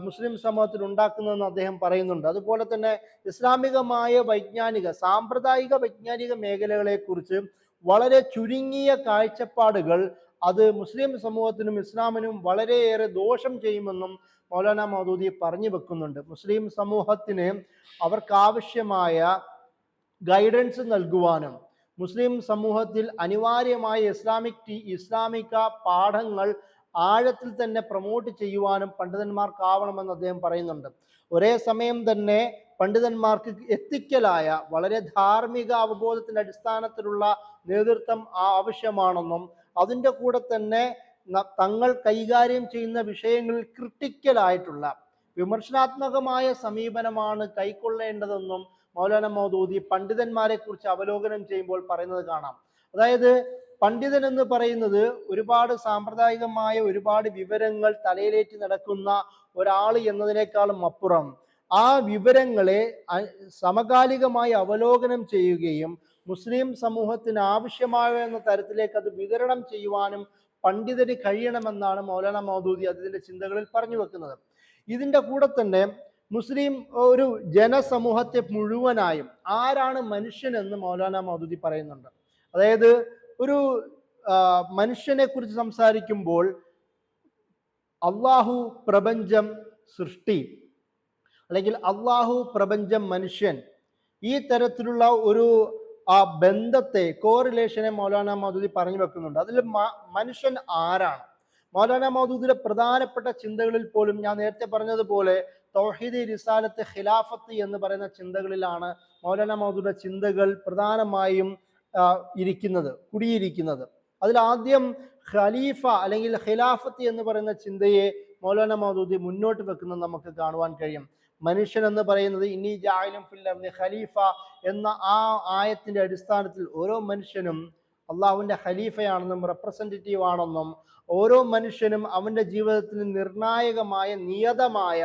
മുസ്ലിം സമൂഹത്തിൽ ഉണ്ടാക്കുന്നതെന്ന് അദ്ദേഹം പറയുന്നുണ്ട്. അതുപോലെ തന്നെ ഇസ്ലാമികമായ സാമ്പ്രദായിക വൈജ്ഞാനിക മേഖലകളെക്കുറിച്ച് വളരെ ചുരുങ്ങിയ കാഴ്ചപ്പാടുകൾ അത് മുസ്ലിം സമൂഹത്തിനും ഇസ്ലാമിനും വളരെയേറെ ദോഷം ചെയ്യുമെന്നും മൗലാന മൗദൂദി പറഞ്ഞു വെക്കുന്നുണ്ട്. മുസ്ലിം സമൂഹത്തിന് അവർക്കാവശ്യമായ ഗൈഡൻസ് നൽകുവാനും മുസ്ലിം സമൂഹത്തിൽ അനിവാര്യമായ ഇസ്ലാമിക പാഠങ്ങൾ ആഴത്തിൽ തന്നെ പ്രൊമോട്ട് ചെയ്യുവാനും പണ്ഡിതന്മാർക്കാവണമെന്ന് അദ്ദേഹം പറയുന്നുണ്ട്. ഒരേ സമയം തന്നെ പണ്ഡിതന്മാർക്ക് എത്തിക്കലായ വളരെ ധാർമ്മിക അവബോധത്തിന്റെ അടിസ്ഥാനത്തിലുള്ള നേതൃത്വം ആവശ്യമാണെന്നും അതിൻ്റെ കൂടെ തന്നെ തങ്ങൾ കൈകാര്യം ചെയ്യുന്ന വിഷയങ്ങളിൽ ക്രിട്ടിക്കലായിട്ടുള്ള വിമർശനാത്മകമായ സമീപനമാണ് കൈക്കൊള്ളേണ്ടതെന്നും മൗലാന മൗദൂദി പണ്ഡിതന്മാരെ കുറിച്ച് അവലോകനം ചെയ്യുമ്പോൾ പറയുന്നത് കാണാം. അതായത് പണ്ഡിതൻ എന്ന് പറയുന്നത് ഒരുപാട് സാമ്പ്രദായികമായ ഒരുപാട് വിവരങ്ങൾ തലയിലേറ്റി നടക്കുന്ന ഒരാൾ എന്നതിനേക്കാളും അപ്പുറം ആ വിവരങ്ങളെ സമകാലികമായി അവലോകനം ചെയ്യുകയും മുസ്ലിം സമൂഹത്തിന് ആവശ്യമായ തരത്തിലേക്ക് അത് വിതരണം ചെയ്യുവാനും പണ്ഡിതന് കഴിയണമെന്നാണ് മൗലാന മൗദൂദി അതിന്റെ ചിന്തകളിൽ പറഞ്ഞു വെക്കുന്നത്. ഇതിന്റെ കൂടെ തന്നെ മുസ്ലിം ഒരു ജനസമൂഹത്തെ മുഴുവനായും ആരാണ് മനുഷ്യൻ എന്ന് മൗലാന മൗദൂദി പറയുന്നുണ്ട്. അതായത് ഒരു മനുഷ്യനെ കുറിച്ച് സംസാരിക്കുമ്പോൾ അള്ളാഹു പ്രപഞ്ചം സൃഷ്ടി, അല്ലെങ്കിൽ അള്ളാഹു പ്രപഞ്ചം മനുഷ്യൻ, ഈ തരത്തിലുള്ള ഒരു ബന്ധത്തെ, കോറിലേഷനെ മൗലാന മൗദൂദി പറഞ്ഞു വെക്കുന്നുണ്ട്. അതിൽ മനുഷ്യൻ ആരാണ്? മൗലാന മൗദൂദിയുടെ പ്രധാനപ്പെട്ട ചിന്തകളിൽ പോലും ഞാൻ നേരത്തെ പറഞ്ഞതുപോലെ തൗഹീദ്, റിസാലത്ത്, ഖിലാഫത്ത് എന്ന് പറയുന്ന ചിന്തകളിലാണ് മൗലാന മൗദൂദിയുടെ ചിന്തകൾ പ്രധാനമായും കുടിയിരിക്കുന്നത്. അതിൽ ആദ്യം ഖലീഫ അല്ലെങ്കിൽ ഖിലാഫത്ത് എന്ന് പറയുന്ന ചിന്തയെ മൗലാന മൗദൂദി മുന്നോട്ട് വെക്കുന്നത് നമുക്ക് കാണുവാൻ കഴിയും. മനുഷ്യൻ എന്ന് പറയുന്നത് ഇന്നി ജാഇലും ഫിൽ അർദി ഖലീഫ എന്ന ആ ആയത്തിന്റെ അടിസ്ഥാനത്തിൽ ഓരോ മനുഷ്യനും അള്ളാഹുവിന്റെ ഖലീഫയാണെന്നും റെപ്രസെന്റേറ്റീവ് ആണെന്നും ഓരോ മനുഷ്യനും അവന്റെ ജീവിതത്തിന് നിർണായകമായ നിയതമായ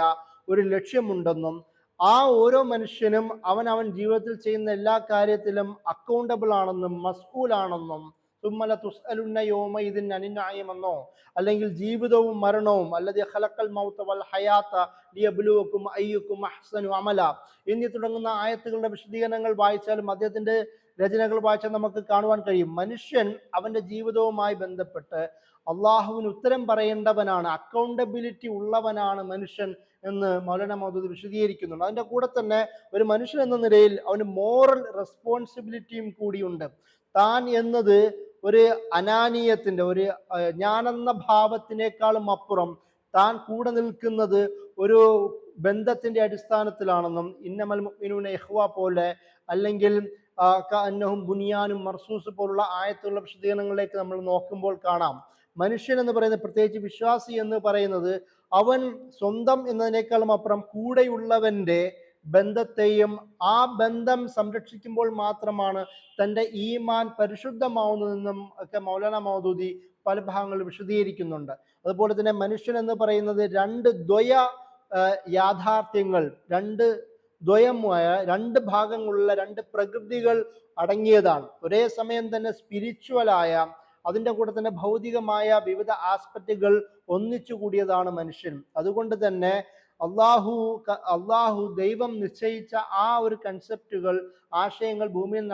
ഒരു ലക്ഷ്യമുണ്ടെന്നും ആ ഓരോ മനുഷ്യനും അവൻ ജീവിതത്തിൽ ചെയ്യുന്ന എല്ലാ കാര്യത്തിലും അക്കൗണ്ടബിൾ ആണെന്നും മസ്ഊൽ ആണെന്നും തുമ്മല തുസ്അലുന്ന യൗമഇദിൻ അനിൻ നഈമെന്നോ അല്ലെങ്കിൽ ജീവിതവും മരണവും അല്ലദീ ഖലഖൽ മൗത വൽ ഹയാത ലിയബ്ലുവകും അയ്യുക്കും അഹ്സനു അമല എന്നീ തുടങ്ങുന്ന ആയത്തുകളുടെ വിശദീകരണങ്ങൾ വായിച്ചാലും അദ്ദേഹത്തിന്റെ രചനകൾ വായിച്ചാൽ നമുക്ക് കാണുവാൻ കഴിയും. മനുഷ്യൻ അവന്റെ ജീവിതവുമായി ബന്ധപ്പെട്ട് അള്ളാഹുവിന് ഉത്തരം പറയേണ്ടവനാണ്, അക്കൗണ്ടബിലിറ്റി ഉള്ളവനാണ് മനുഷ്യൻ എന്ന് മൗലാന മൗദൂദി വിശദീകരിക്കുന്നുണ്ട്. അതിന്റെ കൂടെ തന്നെ ഒരു മനുഷ്യൻ എന്ന നിലയിൽ അവന് മോറൽ റെസ്പോൺസിബിലിറ്റിയും കൂടിയുണ്ട്. താൻ എന്നത് ഒരു അനാനീയത്തിന്റെ, ഒരു ഞാനെന്ന ഭാവത്തിനേക്കാളും അപ്പുറം താൻ കൂടെ നിൽക്കുന്നത് ഒരു ബന്ധത്തിന്റെ അടിസ്ഥാനത്തിലാണെന്നും ഇന്നമൽ മുഅ്മിനൂന ഇഖ്വ പോലെ അല്ലെങ്കിൽ കഅന്നഹും ബുനിയാനും മർസൂസ് പോലുള്ള ആയത്തുള്ള വിശദീകരണങ്ങളിലേക്ക് നമ്മൾ നോക്കുമ്പോൾ കാണാം, മനുഷ്യൻ എന്ന് പറയുന്നത്, പ്രത്യേകിച്ച് വിശ്വാസി എന്ന് പറയുന്നത്, അവൻ സ്വന്തം എന്നതിനേക്കാളും അപ്പുറം കൂടെയുള്ളവന്റെ ബന്ധത്തെയും ആ ബന്ധം സംരക്ഷിക്കുമ്പോൾ മാത്രമാണ് തൻ്റെ ഈമാൻ പരിശുദ്ധമാവുന്നതെന്നും ഒക്കെ മൗലാന മൗദൂദി പല ഭാഗങ്ങളിൽ വിശദീകരിക്കുന്നുണ്ട്. അതുപോലെ തന്നെ മനുഷ്യൻ എന്ന് പറയുന്നത് രണ്ട് യാഥാർത്ഥ്യങ്ങൾ, രണ്ട് ഭാഗങ്ങളുള്ള രണ്ട് പ്രകൃതികൾ അടങ്ങിയതാണ്. ഒരേ സമയം തന്നെ സ്പിരിച്വലായ, അതിൻ്റെ കൂടെ തന്നെ ഭൗതികമായ വിവിധ ആസ്പെക്റ്റുകൾ ഒന്നിച്ചു കൂടിയതാണ് മനുഷ്യൻ. അതുകൊണ്ട് തന്നെ അള്ളാഹു ദൈവം നിശ്ചയിച്ച ആ ഒരു കൺസെപ്റ്റുകൾ, ആശയങ്ങൾ ഭൂമിയിൽ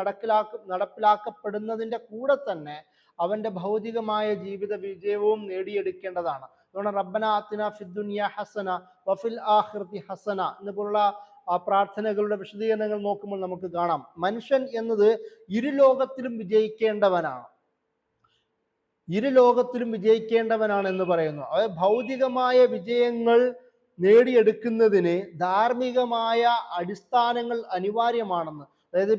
നടപ്പിലാക്കപ്പെടുന്നതിൻ്റെ കൂടെ തന്നെ അവന്റെ ഭൗതികമായ ജീവിത വിജയവും നേടിയെടുക്കേണ്ടതാണ്. അതുകൊണ്ട് റബ്ബന ആതിന ഫിദ്ദുനിയ ഹസന വഫിൽ ആഖിറതി ഹസന എന്നുപോലുള്ള പ്രാർത്ഥനകളുടെ വിശദീകരണങ്ങൾ നോക്കുമ്പോൾ നമുക്ക് കാണാം, മനുഷ്യൻ എന്നത് ഇരുലോകത്തിലും വിജയിക്കേണ്ടവനാണ് എന്ന് പറയുന്നു. അതായത് ഭൗതികമായ വിജയങ്ങൾ നേടിയെടുക്കുന്നതിന് ധാർമ്മികമായ അടിസ്ഥാനങ്ങൾ അനിവാര്യമാണെന്ന്. അതായത്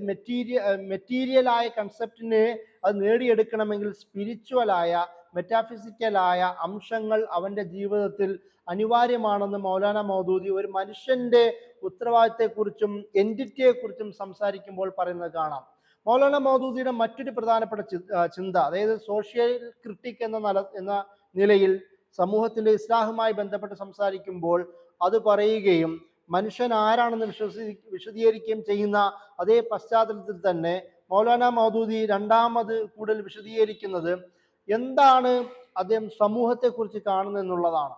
മെറ്റീരിയലായ കൺസെപ്റ്റിനെ അത് നേടിയെടുക്കണമെങ്കിൽ സ്പിരിച്വലായ, മെറ്റാഫിസിക്കലായ അംശങ്ങൾ അവന്റെ ജീവിതത്തിൽ അനിവാര്യമാണെന്ന് മൗലാന മൗദൂദി ഒരു മനുഷ്യന്റെ ഉത്തരവാദിത്തത്തെക്കുറിച്ചും എൻറ്റിറ്റിയെക്കുറിച്ചും സംസാരിക്കുമ്പോൾ പറയുന്നത് കാണാം. മൗലാന മൗദൂദിയുടെ മറ്റൊരു പ്രധാനപ്പെട്ട ചിന്ത, അതായത് സോഷ്യൽ ക്രിട്ടിക് എന്ന നിലയിൽ സമൂഹത്തിന്റെ ഇസ്ലാഹുമായി ബന്ധപ്പെട്ട് സംസാരിക്കുമ്പോൾ അത് പറയുകയും മനുഷ്യൻ ആരാണെന്ന് വിശദീകരിക്കുകയും ചെയ്യുന്ന അതേ പശ്ചാത്തലത്തിൽ തന്നെ മൗലാന മൗദൂദി രണ്ടാമത് കൂടുതൽ വിശദീകരിക്കുന്നത് എന്താണ് അദ്ദേഹം സമൂഹത്തെക്കുറിച്ച് കാണുന്നത് എന്നുള്ളതാണ്.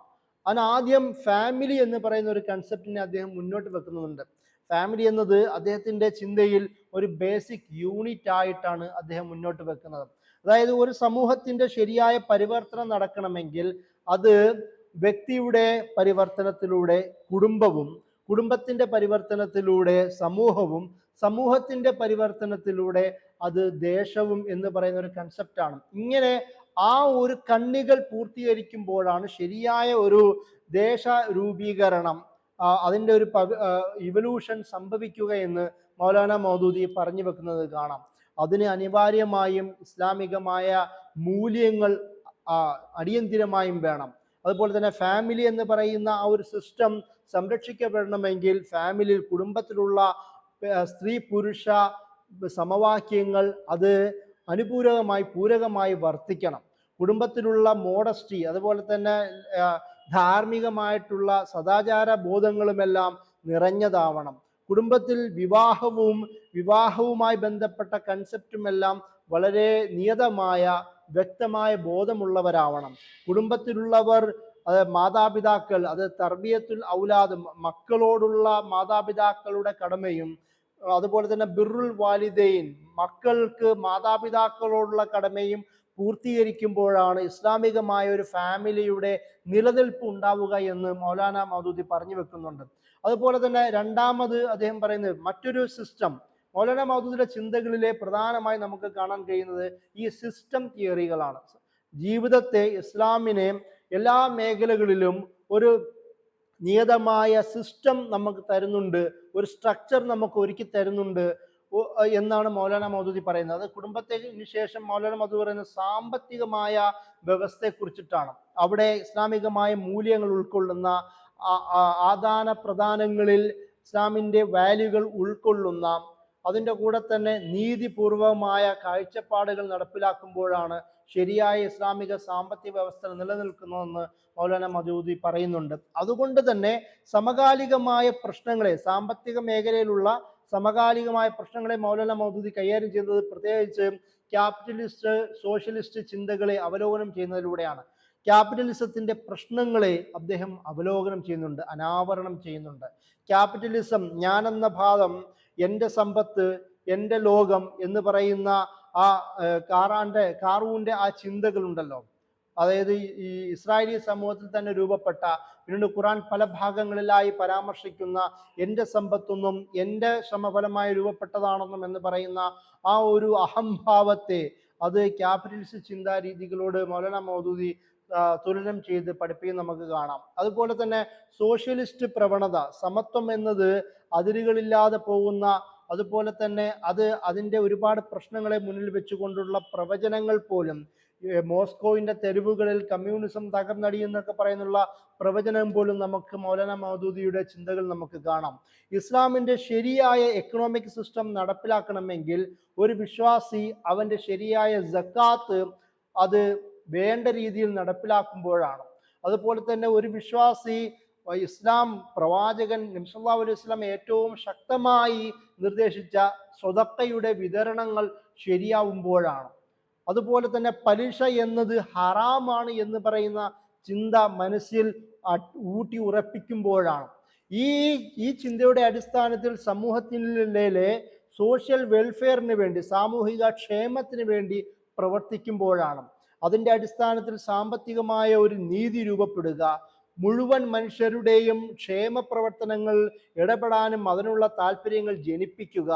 ആദ്യം ഫാമിലി എന്ന് പറയുന്ന ഒരു കൺസെപ്റ്റിനെ അദ്ദേഹം മുന്നോട്ട് വെക്കുന്നുണ്ട്. ഫാമിലി എന്നത് അദ്ദേഹത്തിന്റെ ചിന്തയിൽ ഒരു ബേസിക് യൂണിറ്റ് ആയിട്ടാണ് അദ്ദേഹം മുന്നോട്ട് വെക്കുന്നത്. അതായത് ഒരു സമൂഹത്തിന്റെ ശരിയായ പരിവർത്തനം നടക്കണമെങ്കിൽ അത് വ്യക്തിയുടെ പരിവർത്തനത്തിലൂടെ കുടുംബവും, കുടുംബത്തിന്റെ പരിവർത്തനത്തിലൂടെ സമൂഹവും, സമൂഹത്തിന്റെ പരിവർത്തനത്തിലൂടെ അത് ദേശവും എന്ന് പറയുന്ന ഒരു കൺസെപ്റ്റാണ്. ഇങ്ങനെ ആ ഒരു കണ്ണികൾ പൂർത്തീകരിക്കുമ്പോഴാണ് ശരിയായ ഒരു ദേശ രൂപീകരണം, അതിൻ്റെ ഒരു ഇവല്യൂഷൻ സംഭവിക്കുക എന്ന് മൗലാന മൗദൂദി പറഞ്ഞു വെക്കുന്നത് കാണാം. അതിന് അനിവാര്യമായും ഇസ്ലാമികമായ മൂല്യങ്ങൾ അടിയന്തിരമായും വേണം. അതുപോലെ തന്നെ ഫാമിലി എന്ന് പറയുന്ന ആ ഒരു സിസ്റ്റം സംരക്ഷിക്കപ്പെടണമെങ്കിൽ ഫാമിലിയിൽ, കുടുംബത്തിലുള്ള സ്ത്രീ പുരുഷ സമവാക്യങ്ങൾ അത് പൂരകമായി വർത്തിക്കണം. കുടുംബത്തിലുള്ള മോഡസ്റ്റി, അതുപോലെ തന്നെ ധാർമ്മികമായിട്ടുള്ള സദാചാര ബോധങ്ങളുമെല്ലാം നിറഞ്ഞതാവണം. കുടുംബത്തിൽ വിവാഹവുമായി ബന്ധപ്പെട്ട കൺസെപ്റ്റുമെല്ലാം വളരെ നിയതമായ വ്യക്തമായ ബോധമുള്ളവരാവണം. കുടുംബത്തിലുള്ളവർ, അത് മാതാപിതാക്കൾ, അത് തർബിയത്തുൽ ഔലാദ്, മക്കളോടുള്ള മാതാപിതാക്കളുടെ കടമയും, അതുപോലെ തന്നെ ബിറുൽ വാലിദൈൻ, മക്കൾക്ക് മാതാപിതാക്കളോടുള്ള കടമയും പൂർത്തീകരിക്കുമ്പോഴാണ് ഇസ്ലാമികമായ ഒരു ഫാമിലിയുടെ നിലനിൽപ്പ് ഉണ്ടാവുക എന്ന് മൗലാന മൗദൂദി പറഞ്ഞു വെക്കുന്നുണ്ട്. അതുപോലെ തന്നെ രണ്ടാമത് അദ്ദേഹം പറയുന്നത് മറ്റൊരു സിസ്റ്റം, മൗലാന മൗദൂദിയുടെ ചിന്തകളിലെ പ്രധാനമായി നമുക്ക് കാണാൻ കഴിയുന്നത് ഈ സിസ്റ്റം തിയറികളാണ്. ജീവിതത്തെ, ഇസ്ലാമിനെ എല്ലാ മേഖലകളിലും ഒരു നിയതമായ സിസ്റ്റം നമുക്ക് തരുന്നുണ്ട്, ഒരു സ്ട്രക്ചർ നമുക്ക് ഒരുക്കി തരുന്നുണ്ട് എന്നാണ് മൗലാന മൗദൂദി പറയുന്നത്. അത് കുടുംബത്തിന് ശേഷം മൗലാന മൗദൂദി പറയുന്നത് സാമ്പത്തികമായ വ്യവസ്ഥയെ കുറിച്ചിട്ടാണ്. അവിടെ ഇസ്ലാമികമായ മൂല്യങ്ങൾ ഉൾക്കൊള്ളുന്ന, ആദാന പ്രദാനങ്ങളിൽ ഇസ്ലാമിൻ്റെ വാല്യൂകൾ ഉൾക്കൊള്ളുന്ന, അതിൻ്റെ കൂടെ തന്നെ നീതിപൂർവമായ കാഴ്ചപ്പാടുകൾ നടപ്പിലാക്കുമ്പോഴാണ് ശരിയായ ഇസ്ലാമിക സാമ്പത്തിക വ്യവസ്ഥ നിലനിൽക്കുന്നതെന്ന് മൗലാന മൗദൂദി പറയുന്നുണ്ട്. അതുകൊണ്ട് തന്നെ സമകാലികമായ പ്രശ്നങ്ങളെ, സാമ്പത്തിക മേഖലയിലുള്ള സമകാലികമായ പ്രശ്നങ്ങളെ മൗലാന മൗദൂദി കൈകാര്യം ചെയ്യുന്നത് പ്രത്യേകിച്ച് ക്യാപിറ്റലിസ്റ്റ് സോഷ്യലിസ്റ്റ് ചിന്തകളെ അവലോകനം ചെയ്യുന്നതിലൂടെയാണ്. ക്യാപിറ്റലിസത്തിന്റെ പ്രശ്നങ്ങളെ അദ്ദേഹം അവലോകനം ചെയ്യുന്നുണ്ട്, അനാവരണം ചെയ്യുന്നുണ്ട്. ക്യാപിറ്റലിസം, ഞാനെന്ന ഭാഗം, എൻ്റെ സമ്പത്ത്, എൻ്റെ ലോകം എന്ന് പറയുന്ന ആ കാറൂന്റെ ആ ചിന്തകളുണ്ടല്ലോ, അതായത് ഈ ഇസ്രായേലി സമൂഹത്തിൽ തന്നെ രൂപപ്പെട്ട, പിന്നീട് ഖുർആൻ പല ഭാഗങ്ങളിലായി പരാമർശിക്കുന്ന എൻ്റെ സമ്പത്തൊന്നും എൻ്റെ ശ്രമഫലമായി രൂപപ്പെട്ടതാണെന്നും എന്ന് പറയുന്ന ആ ഒരു അഹംഭാവത്തെ അത് ക്യാപിറ്റലിസ്റ്റ് ചിന്താരീതികളോട് മൗലാന മൗദൂദി തുലനം ചെയ്ത് പഠിപ്പിക്കുന്നത് നമുക്ക് കാണാം. അതുപോലെ തന്നെ സോഷ്യലിസ്റ്റ് പ്രവണത, സമത്വം എന്നത് അതിരുകളില്ലാതെ പോകുന്ന, അതുപോലെ തന്നെ അതിൻ്റെ ഒരുപാട് പ്രശ്നങ്ങളെ മുന്നിൽ വെച്ചുകൊണ്ടുള്ള പ്രവചനങ്ങൾ പോലും, മോസ്കോവിൻ്റെ തെരുവുകളിൽ കമ്മ്യൂണിസം തകർന്നടിയെന്നൊക്കെ പറയുന്നുള്ള പ്രവചനം പോലും നമുക്ക് മൗലാന മൗദൂദിയുടെ ചിന്തകൾ നമുക്ക് കാണാം. ഇസ്ലാമിൻ്റെ ശരിയായ എക്കണോമിക് സിസ്റ്റം നടപ്പിലാക്കണമെങ്കിൽ ഒരു വിശ്വാസി അവൻ്റെ ശരിയായ സക്കാത്ത് അത് വേണ്ട രീതിയിൽ നടപ്പിലാക്കുമ്പോഴാണ്. അതുപോലെ തന്നെ ഒരു വിശ്വാസി ഇസ്ലാം പ്രവാചകൻ നബി സല്ലല്ലാഹു അലൈഹി വസല്ലം ഏറ്റവും ശക്തമായി നിർദ്ദേശിച്ച സ്വതക്കയുടെ വിതരണങ്ങൾ ശരിയാവുമ്പോഴാണ്. അതുപോലെ തന്നെ പലിശ എന്നത് ഹറാമാണ് എന്ന് പറയുന്ന ചിന്ത മനസ്സിൽ ഊട്ടി ഉറപ്പിക്കുമ്പോഴാണ്. ഈ ചിന്തയുടെ അടിസ്ഥാനത്തിൽ സമൂഹത്തിലെ സോഷ്യൽ വെൽഫെയറിന് വേണ്ടി, സാമൂഹിക ക്ഷേമത്തിന് വേണ്ടി പ്രവർത്തിക്കുമ്പോഴാണ്. അതിൻ്റെ അടിസ്ഥാനത്തിൽ സാമ്പത്തികമായ ഒരു നീതി രൂപപ്പെടുക, മുഴുവൻ മനുഷ്യരുടെയും ക്ഷേമ പ്രവർത്തനങ്ങൾ ഇടപെടാനും അതിനുള്ള താല്പര്യങ്ങൾ ജനിപ്പിക്കുക,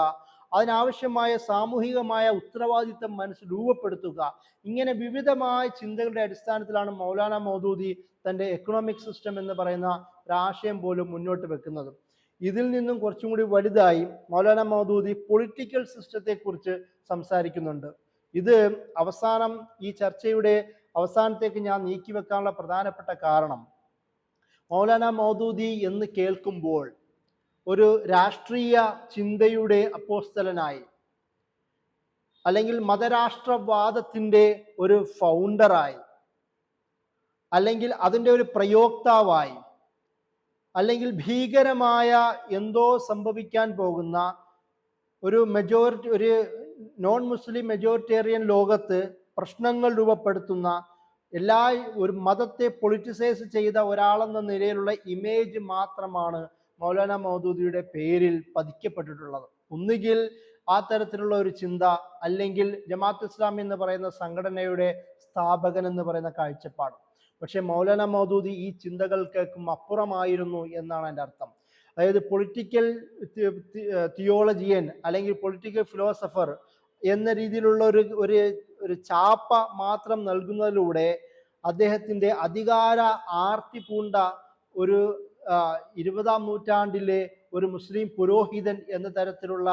അതിനാവശ്യമായ സാമൂഹികമായ ഉത്തരവാദിത്തം മനസ്സ് രൂപപ്പെടുത്തുക, ഇങ്ങനെ വിവിധമായ ചിന്തകളുടെ അടിസ്ഥാനത്തിലാണ് മൗലാന മൗദൂദി തൻ്റെ എക്കണോമിക് സിസ്റ്റം എന്ന് പറയുന്ന ഒരാശയം പോലും മുന്നോട്ട് വെക്കുന്നത്. ഇതിൽ നിന്നും കുറച്ചും കൂടി വലുതായി മൗലാന മൗദൂദി പൊളിറ്റിക്കൽ സിസ്റ്റത്തെക്കുറിച്ച് സംസാരിക്കുന്നുണ്ട്. ഇത് അവസാനം, ഈ ചർച്ചയുടെ അവസാനത്തേക്ക് ഞാൻ നീക്കി വെക്കാനുള്ള പ്രധാനപ്പെട്ട കാരണം, മൗലാന മൗദൂദി എന്ന് കേൾക്കുമ്പോൾ ഒരു രാഷ്ട്രീയ ചിന്തയുടെ അപ്പോസ്തലനായി, അല്ലെങ്കിൽ മതരാഷ്ട്രവാദത്തിൻ്റെ ഒരു ഫൗണ്ടറായി, അല്ലെങ്കിൽ അതിൻ്റെ ഒരു പ്രയോക്താവായി, അല്ലെങ്കിൽ ഭീകരമായ എന്തോ സംഭവിക്കാൻ പോകുന്ന ഒരു നോൺ മുസ്ലിം മെജോറിറ്റേറിയൻ ലോകത്ത് പ്രശ്നങ്ങൾ രൂപപ്പെടുത്തുന്ന, ഒരു മതത്തെ പൊളിറ്റിസൈസ് ചെയ്ത ഒരാളെന്ന നിലയിലുള്ള ഇമേജ് മാത്രമാണ് മൗലാന മൗദൂദിയുടെ പേരിൽ പതിക്കപ്പെട്ടിട്ടുള്ളത്. ഒന്നുകിൽ ആ തരത്തിലുള്ള ഒരു ചിന്ത, അല്ലെങ്കിൽ ജമാഅത്ത് ഇസ്ലാമി എന്ന് പറയുന്ന സംഘടനയുടെ സ്ഥാപകൻ എന്ന് പറയുന്ന കാഴ്ചപ്പാട്. പക്ഷെ മൗലാന മൗദൂദി ഈ ചിന്തകൾ കേൾക്കും അപ്പുറമായിരുന്നു എന്നാണ് എൻ്റെ അർത്ഥം. അതായത് പൊളിറ്റിക്കൽ തിയോളജിയൻ അല്ലെങ്കിൽ പൊളിറ്റിക്കൽ ഫിലോസഫർ എന്ന രീതിയിലുള്ള ഒരു ചാപ്പ മാത്രം നൽകുന്നതിലൂടെ അദ്ദേഹത്തിൻ്റെ അധികാര ആർത്തി പൂണ്ട ഒരു 20-ാം നൂറ്റാണ്ടിലെ ഒരു മുസ്ലിം പുരോഹിതൻ എന്ന തരത്തിലുള്ള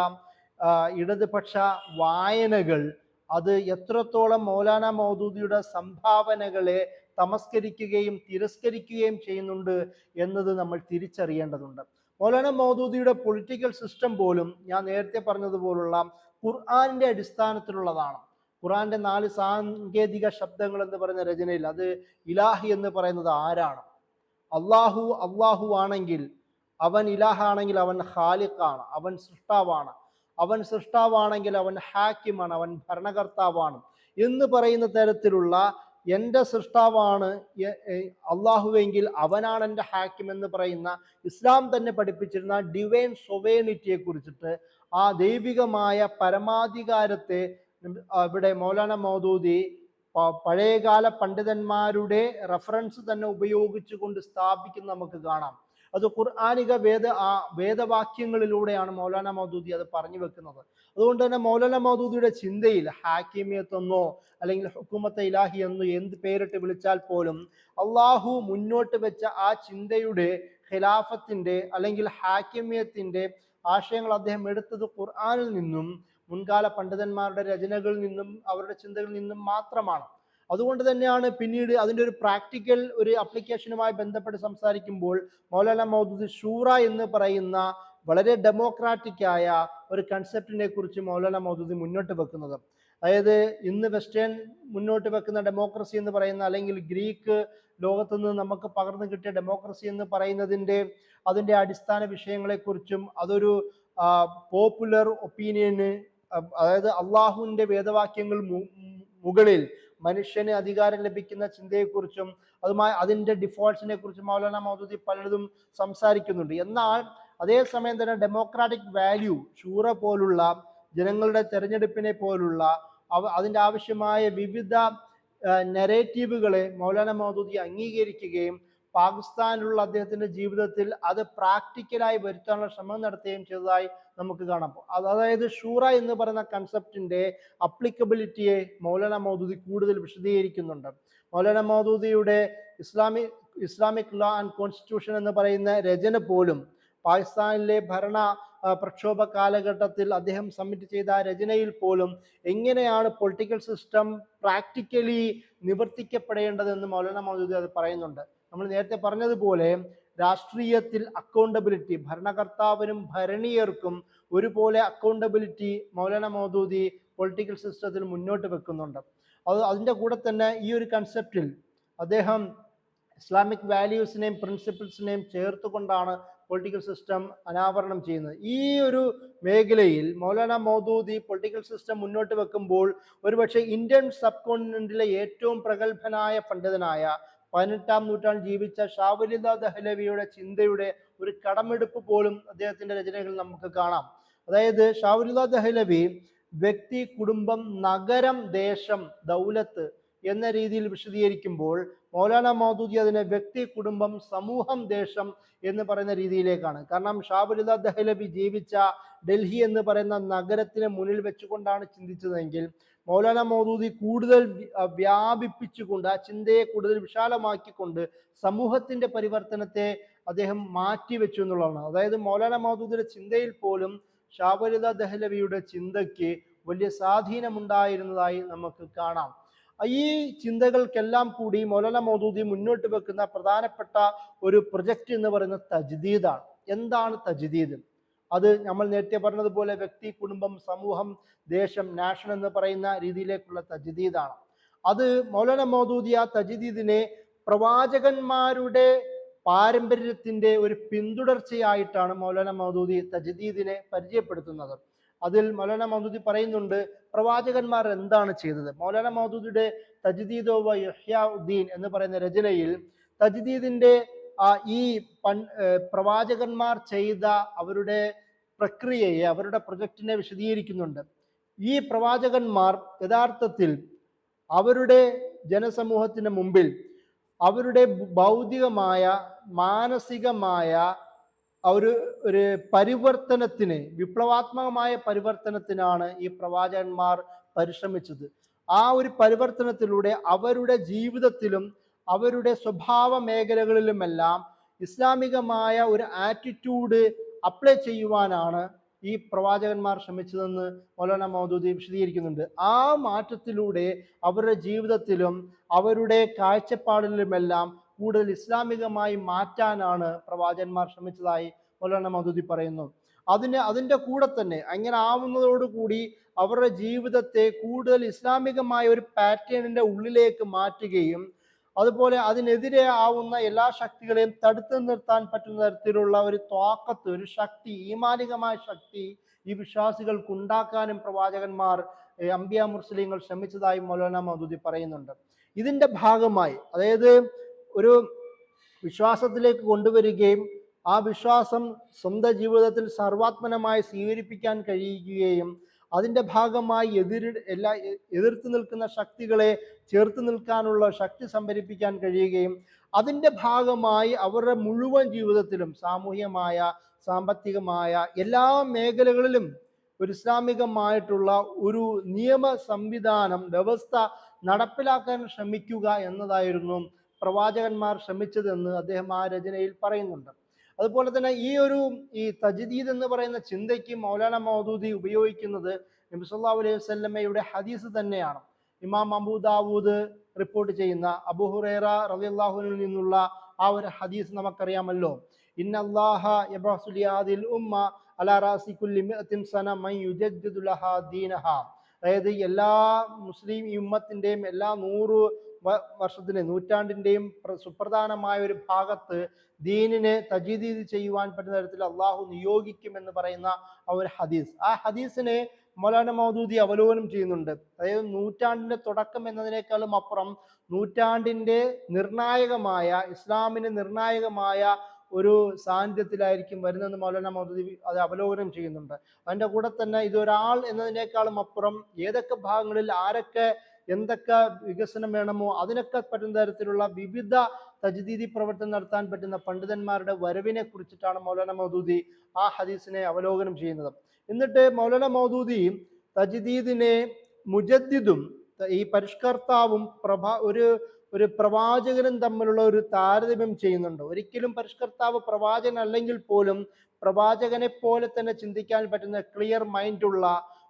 ഇടതുപക്ഷ വായനകൾ അത് എത്രത്തോളം മൗലാന മൗദൂദിയുടെ സംഭാവനകളെ തമസ്കരിക്കുകയും തിരസ്കരിക്കുകയും ചെയ്യുന്നുണ്ട് എന്നത് നമ്മൾ തിരിച്ചറിയേണ്ടതുണ്ട്. മൗലാന മൗദൂദിയുടെ പൊളിറ്റിക്കൽ സിസ്റ്റം പോലും ഞാൻ നേരത്തെ പറഞ്ഞതുപോലുള്ള ഖുർആനിന്റെ അടിസ്ഥാനത്തിലുള്ളതാണ്. ഖുർആന്റെ 4 സാങ്കേതിക ശബ്ദങ്ങൾ എന്ന് പറയുന്ന രചനയിൽ അത് ഇലാഹി എന്ന് പറയുന്നത് ആരാണ്? അള്ളാഹു ആണെങ്കിൽ അവൻ ഇലാഹാണെങ്കിൽ അവൻ ഖാലിഖാണ്, അവൻ സൃഷ്ടാവാണ്. അവൻ സൃഷ്ടാവാണെങ്കിൽ അവൻ ഹാക്കിമാണ്, അവൻ ഭരണകർത്താവാണ് എന്ന് പറയുന്ന തരത്തിലുള്ള എൻ്റെ സൃഷ്ടാവാണ് അള്ളാഹുവെങ്കിൽ അവനാണ് എൻ്റെ ഹാക്കിം എന്ന് പറയുന്ന ഇസ്ലാം തന്നെ പഠിപ്പിച്ചിരുന്ന ഡിവൈൻ സൊവേനിറ്റിയെ കുറിച്ചിട്ട്, ആ ദൈവികമായ പരമാധികാരത്തെ ഇവിടെ മൗലാന മൗദൂദി പഴയകാല പണ്ഡിതന്മാരുടെ റെഫറൻസ് തന്നെ ഉപയോഗിച്ചുകൊണ്ട് സ്ഥാപിക്കുന്ന നമുക്ക് കാണാം. അത് ഖുർആനിക വേദവാക്യങ്ങളിലൂടെയാണ് മൗലാന മൗദൂദി അത് പറഞ്ഞു വെക്കുന്നത്. അതുകൊണ്ട് തന്നെ മൗലാന മൗദൂദിയുടെ ചിന്തയിൽ ഹാക്കിമിയത്തെന്നോ അല്ലെങ്കിൽ ഹുക്കുമത്തെ ഇലാഹി എന്നോ എന്ത് പേരിട്ട് വിളിച്ചാൽ പോലും അള്ളാഹു മുന്നോട്ട് വെച്ച ആ ചിന്തയുടെ ഖിലാഫത്തിന്റെ അല്ലെങ്കിൽ ഹാക്കിമിയത്തിന്റെ ആശയങ്ങൾ അദ്ദേഹം എടുത്തത് ഖുർആനിൽ നിന്നും മുൻകാല പണ്ഡിതന്മാരുടെ രചനകളിൽ നിന്നും അവരുടെ ചിന്തകളിൽ നിന്നും മാത്രമാണ്. അതുകൊണ്ട് തന്നെയാണ് പിന്നീട് അതിൻ്റെ ഒരു പ്രാക്ടിക്കൽ ഒരു അപ്ലിക്കേഷനുമായി ബന്ധപ്പെട്ട് സംസാരിക്കുമ്പോൾ മൗലാന മൗദൂദി ഷൂറ എന്ന് പറയുന്ന വളരെ ഡെമോക്രാറ്റിക് ആയ ഒരു കൺസെപ്റ്റിനെ കുറിച്ച് മൗലാന മൗദൂദി മുന്നോട്ട് വെക്കുന്നത്. അതായത് ഇന്ന് വെസ്റ്റേൺ മുന്നോട്ട് വെക്കുന്ന ഡെമോക്രസി എന്ന് പറയുന്ന അല്ലെങ്കിൽ ഗ്രീക്ക് ലോകത്തു നിന്ന് നമുക്ക് പകർന്നു കിട്ടിയ ഡെമോക്രസി എന്ന് പറയുന്നതിൻ്റെ അതിൻ്റെ അടിസ്ഥാന വിഷയങ്ങളെക്കുറിച്ചും അതൊരു പോപ്പുലർ ഒപ്പീനിയന്, അതായത് അള്ളാഹുവിൻ്റെ വേദവാക്യങ്ങൾ മുകളിൽ മനുഷ്യന് അധികാരം ലഭിക്കുന്ന ചിന്തയെക്കുറിച്ചും അതുമായി അതിൻ്റെ ഡിഫോൾട്ട്സിനെ കുറിച്ചും മൗലാന മൗദൂദി പലതും സംസാരിക്കുന്നുണ്ട്. എന്നാൽ അതേസമയം തന്നെ ഡെമോക്രാറ്റിക് വാല്യൂ, ഷൂറ പോലുള്ള ജനങ്ങളുടെ തെരഞ്ഞെടുപ്പിനെ പോലുള്ള അതിൻ്റെ ആവശ്യമായ വിവിധ നെറേറ്റീവുകളെ മൗലാന മൗദൂദി അംഗീകരിക്കുകയും പാകിസ്ഥാനിലുള്ള അദ്ദേഹത്തിന്റെ ജീവിതത്തിൽ അത് പ്രാക്ടിക്കലായി വരുത്താനുള്ള ശ്രമം നടത്തുകയും ചെയ്തതായി നമുക്ക് കാണാം. അതായത് ഷൂറ എന്ന് പറയുന്ന കൺസെപ്റ്റിന്റെ അപ്ലിക്കബിലിറ്റിയെ മൗലാന മൗദൂദി കൂടുതൽ വിശദീകരിക്കുന്നുണ്ട്. മൗലാന മൗദൂദിയുടെ ഇസ്ലാമിക് ലോ ആൻഡ് കോൺസ്റ്റിറ്റ്യൂഷൻ എന്ന് പറയുന്ന രചന പോലും പാകിസ്ഥാനിലെ ഭരണ പ്രക്ഷോഭ കാലഘട്ടത്തിൽ അദ്ദേഹം സബ്മിറ്റ് ചെയ്ത ആ രചനയിൽ പോലും എങ്ങനെയാണ് പൊളിറ്റിക്കൽ സിസ്റ്റം പ്രാക്ടിക്കലി നിവർത്തിക്കപ്പെടേണ്ടതെന്ന് മൗലാന മൗദൂദി അത് പറയുന്നുണ്ട്. നമ്മൾ നേരത്തെ പറഞ്ഞതുപോലെ രാഷ്ട്രീയത്തിൽ അക്കൗണ്ടബിലിറ്റി, ഭരണകർത്താവിനും ഭരണീയർക്കും ഒരുപോലെ അക്കൗണ്ടബിലിറ്റി മൗലാന മൗദൂദി പൊളിറ്റിക്കൽ സിസ്റ്റത്തിൽ മുന്നോട്ട് വെക്കുന്നുണ്ട്. അതിൻ്റെ കൂടെ തന്നെ ഈ ഒരു കൺസെപ്റ്റിൽ അദ്ദേഹം ഇസ്ലാമിക് വാല്യൂസിനെയും പ്രിൻസിപ്പിൾസിനെയും ചേർത്തുകൊണ്ടാണ് പൊളിറ്റിക്കൽ സിസ്റ്റം അനാവരണം ചെയ്യുന്നത്. ഈ ഒരു മേഖലയിൽ മൗലാന മൗദൂദി പൊളിറ്റിക്കൽ സിസ്റ്റം മുന്നോട്ട് വെക്കുമ്പോൾ ഒരുപക്ഷെ ഇന്ത്യൻ സബ് കോണ്ടിനെന്റിലെ ഏറ്റവും പ്രഗത്ഭനായ പണ്ഡിതനായ 18-ാം നൂറ്റാണ്ടിൽ ജീവിച്ച ഷാ വലീദ് ദഹ്ലവിയുടെ ചിന്തയുടെ ഒരു കടമെടുപ്പ് പോലും അദ്ദേഹത്തിന്റെ രചനകളിൽ നമുക്ക് കാണാം. അതായത് ഷാ വലീദ് ദഹ്ലവി വ്യക്തി, കുടുംബം, നഗരം, ദേശം, ദൗലത്ത് എന്ന രീതിയിൽ വിശദീകരിക്കുമ്പോൾ മൗലാന മൗദൂദി അതിനെ വ്യക്തി, കുടുംബം, സമൂഹം, ദേശം എന്ന് പറയുന്ന രീതിയിലേക്കാണ്. കാരണം ഷാ വലീദ് ദഹ്ലവി ജീവിച്ച ഡൽഹി എന്ന് പറയുന്ന നഗരത്തിനെ മുന്നിൽ വെച്ചുകൊണ്ടാണ് ചിന്തിച്ചതെങ്കിൽ മൗലാന മൗദൂദി കൂടുതൽ വ്യാപിപ്പിച്ചുകൊണ്ട് ആ ചിന്തയെ കൂടുതൽ വിശാലമാക്കിക്കൊണ്ട് സമൂഹത്തിന്റെ പരിവർത്തനത്തെ അദ്ദേഹം മാറ്റിവെച്ചു എന്നുള്ളതാണ്. അതായത് മൗലാന മൗദൂദിയുടെ ചിന്തയിൽ പോലും ഷാ വലീദ് ദഹ്ലവിയുടെ ചിന്തയ്ക്ക് വലിയ സ്വാധീനമുണ്ടായിരുന്നതായി നമുക്ക് കാണാം. ഈ ചിന്തകൾക്കെല്ലാം കൂടി മൗലാന മൗദൂദി മുന്നോട്ട് വെക്കുന്ന പ്രധാനപ്പെട്ട ഒരു പ്രൊജക്റ്റ് എന്ന് പറയുന്നത് തജ്ദീദാണ്. എന്താണ് തജ്ദീദ്? അത് നമ്മൾ നേരത്തെ പറഞ്ഞതുപോലെ വ്യക്തി, കുടുംബം, സമൂഹം, ദേശം, നാഷൻ എന്ന് പറയുന്ന രീതിയിലേക്കുള്ള തജ്ദീദാണ്. അത് മൗലാന മൗദൂദി ആ തജ്ദീദിനെ പ്രവാചകന്മാരുടെ പാരമ്പര്യത്തിന്റെ ഒരു പിന്തുടർച്ചയായിട്ടാണ് മൗലാന മൗദൂദി തജ്ദീദിനെ പരിചയപ്പെടുത്തുന്നത്. അതിൽ മൗലാന മൗദൂദി പറയുന്നുണ്ട് പ്രവാചകന്മാർ എന്താണ് ചെയ്തത്. മൗലാന മൗദൂദിയുടെ തജ്ദീദ് വ ഇഹ്യാഉദ്ദീൻ എന്ന് പറയുന്ന രചനയിൽ തജ്ദീദിന്റെ ഈ പ്രവാചകന്മാർ ചെയ്ത അവരുടെ പ്രക്രിയയെ, അവരുടെ പ്രൊജക്റ്റിനെ വിശദീകരിക്കുന്നുണ്ട്. ഈ പ്രവാചകന്മാർ യഥാർത്ഥത്തിൽ അവരുടെ ജനസമൂഹത്തിന് മുമ്പിൽ അവരുടെ ഭൗതികമായ മാനസികമായ ഒരു പരിവർത്തനത്തിന്, വിപ്ലവാത്മകമായ പരിവർത്തനത്തിനാണ് ഈ പ്രവാചകന്മാർ പരിശ്രമിച്ചത്. ആ ഒരു പരിവർത്തനത്തിലൂടെ അവരുടെ ജീവിതത്തിലും അവരുടെ സ്വഭാവ മേഖലകളിലുമെല്ലാം ഇസ്ലാമികമായ ഒരു ആറ്റിറ്റ്യൂഡ് അപ്ലൈ ചെയ്യുവാനാണ് ഈ പ്രവാചകന്മാർ ശ്രമിച്ചതെന്ന് മൗലാന മൗദൂദി വിശദീകരിക്കുന്നുണ്ട്. ആ മാറ്റത്തിലൂടെ അവരുടെ ജീവിതത്തിലും അവരുടെ കാഴ്ചപ്പാടിലുമെല്ലാം കൂടുതൽ ഇസ്ലാമികമായി മാറ്റാനാണ് പ്രവാചകന്മാർ ശ്രമിച്ചതായി മൗലാന മൗദൂദി പറയുന്നു. അതിൻ്റെ കൂടെ തന്നെ അങ്ങനെ ആവുന്നതോടുകൂടി അവരുടെ ജീവിതത്തെ കൂടുതൽ ഇസ്ലാമികമായ ഒരു പാറ്റേണിന്റെ ഉള്ളിലേക്ക് മാറ്റുകയും അതുപോലെ അതിനെതിരെ ആവുന്ന എല്ലാ ശക്തികളെയും തടുത്തു നിർത്താൻ പറ്റുന്ന തരത്തിലുള്ള ഒരു ത്വാക്കത്ത്, ഒരു ശക്തി, ഈമാനികമായ ശക്തി ഈ വിശ്വാസികൾക്ക് ഉണ്ടാക്കാനും പ്രവാചകന്മാർ, അംബിയ മുർസലീങ്ങൾ ശ്രമിച്ചതായി മൗലാന മൗദൂദി പറയുന്നുണ്ട്. ഇതിന്റെ ഭാഗമായി, അതായത് ഒരു വിശ്വാസത്തിലേക്ക് കൊണ്ടുവരികയും ആ വിശ്വാസം സ്വന്തം ജീവിതത്തിൽ സർവാത്മനമായി സ്വീകരിപ്പിക്കാൻ കഴിയുകയും അതിൻ്റെ ഭാഗമായി എതിർത്ത് നിൽക്കുന്ന ശക്തികളെ ചേർത്ത് നിൽക്കാനുള്ള ശക്തി സംഭരിപ്പിക്കാൻ കഴിയുകയും അതിൻ്റെ ഭാഗമായി അവരുടെ മുഴുവൻ ജീവിതത്തിലും സാമൂഹികമായ, സാമ്പത്തികമായ എല്ലാ മേഖലകളിലും ഒരു ഇസ്ലാമികമായിട്ടുള്ള ഒരു നിയമ സംവിധാനം, വ്യവസ്ഥ നടപ്പിലാക്കാൻ ശ്രമിക്കുക എന്നതായിരുന്നു പ്രവാചകന്മാർ ശ്രമിച്ചതെന്ന് അദ്ദേഹം ആ രചനയിൽ പറയുന്നുണ്ട്. അതുപോലെ തന്നെ ഈ തജ്ദീദ് എന്ന് പറയുന്ന ചിന്തയ്ക്ക് മൗലാന മൗദൂദി ഉപയോഗിക്കുന്നത് നബി സല്ലല്ലാഹു അലൈഹി വസല്ലമയുടെ ഹദീസ് തന്നെയാണ്. ഇമാം അബൂ ദാവൂദ് റിപ്പോർട്ട് ചെയ്യുന്ന അബൂ ഹുറൈറ റളിയല്ലാഹു അൻഹുവിൽ നിന്നുള്ള ആ ഒരു ഹദീസ് നമുക്കറിയാമല്ലോ. ഇന്നല്ലാഹ യബ്അസു ലിഹാദിൽ ഉമ്മ അലാ റാസി കുല്ലി മിഅത്തിൻ സന മൻ യുജദ്ദിദു ലഹാ ദീനഹാ. അതായത് എല്ലാ മുസ്ലിം ഈ ഉമ്മത്തിന്റെയും എല്ലാ 100 വർഷത്തിന്, നൂറ്റാണ്ടിന്റെയും സുപ്രധാനമായ ഒരു ഭാഗത്ത് ദീനിനെ തജ്ദീദ് ചെയ്യുവാൻ പറ്റുന്ന തരത്തിൽ അള്ളാഹു നിയോഗിക്കുമെന്ന് പറയുന്ന ആ ഒരു ഹദീസ്, ആ ഹദീസിനെ മൗലാന മൗദൂദി അവലോകനം ചെയ്യുന്നുണ്ട്. അതായത് നൂറ്റാണ്ടിന്റെ തുടക്കം എന്നതിനേക്കാളും അപ്പുറം നൂറ്റാണ്ടിന്റെ നിർണായകമായ, ഇസ്ലാമിന് നിർണായകമായ ഒരു സാന്നിധ്യത്തിലായിരിക്കും വരുന്നതെന്ന് മൗലാന മൗദൂദി അത് അവലോകനം ചെയ്യുന്നുണ്ട്. അതിൻ്റെ കൂടെ തന്നെ ഇതൊരാൾ എന്നതിനേക്കാളും അപ്പുറം ഏതൊക്കെ ഭാഗങ്ങളിൽ ആരൊക്കെ എന്തൊക്കെ വികസനം വേണമോ അതിനൊക്കെ പറ്റുന്ന തരത്തിലുള്ള വിവിധ തജ്ദീദി പ്രവർത്തനം നടത്താൻ പറ്റുന്ന പണ്ഡിതന്മാരുടെ വരവിനെ കുറിച്ചിട്ടാണ് മൗലാന മൗദൂദി ആ ഹദീസിനെ അവലോകനം ചെയ്യുന്നത്. എന്നിട്ട് മൗലാന മൗദൂദി തജ്ദീദിനെ മുജദ്ദിദും, ഈ പരിഷ്കർത്താവും ഒരു പ്രവാചകനും തമ്മിലുള്ള ഒരു താരതമ്യം ചെയ്യുന്നുണ്ട്. ഒരിക്കലും പരിഷ്കർത്താവ് പ്രവാചകൻ അല്ലെങ്കിൽ പോലും പ്രവാചകനെ പോലെ തന്നെ ചിന്തിക്കാൻ പറ്റുന്ന ക്ലിയർ മൈൻഡുള്ള,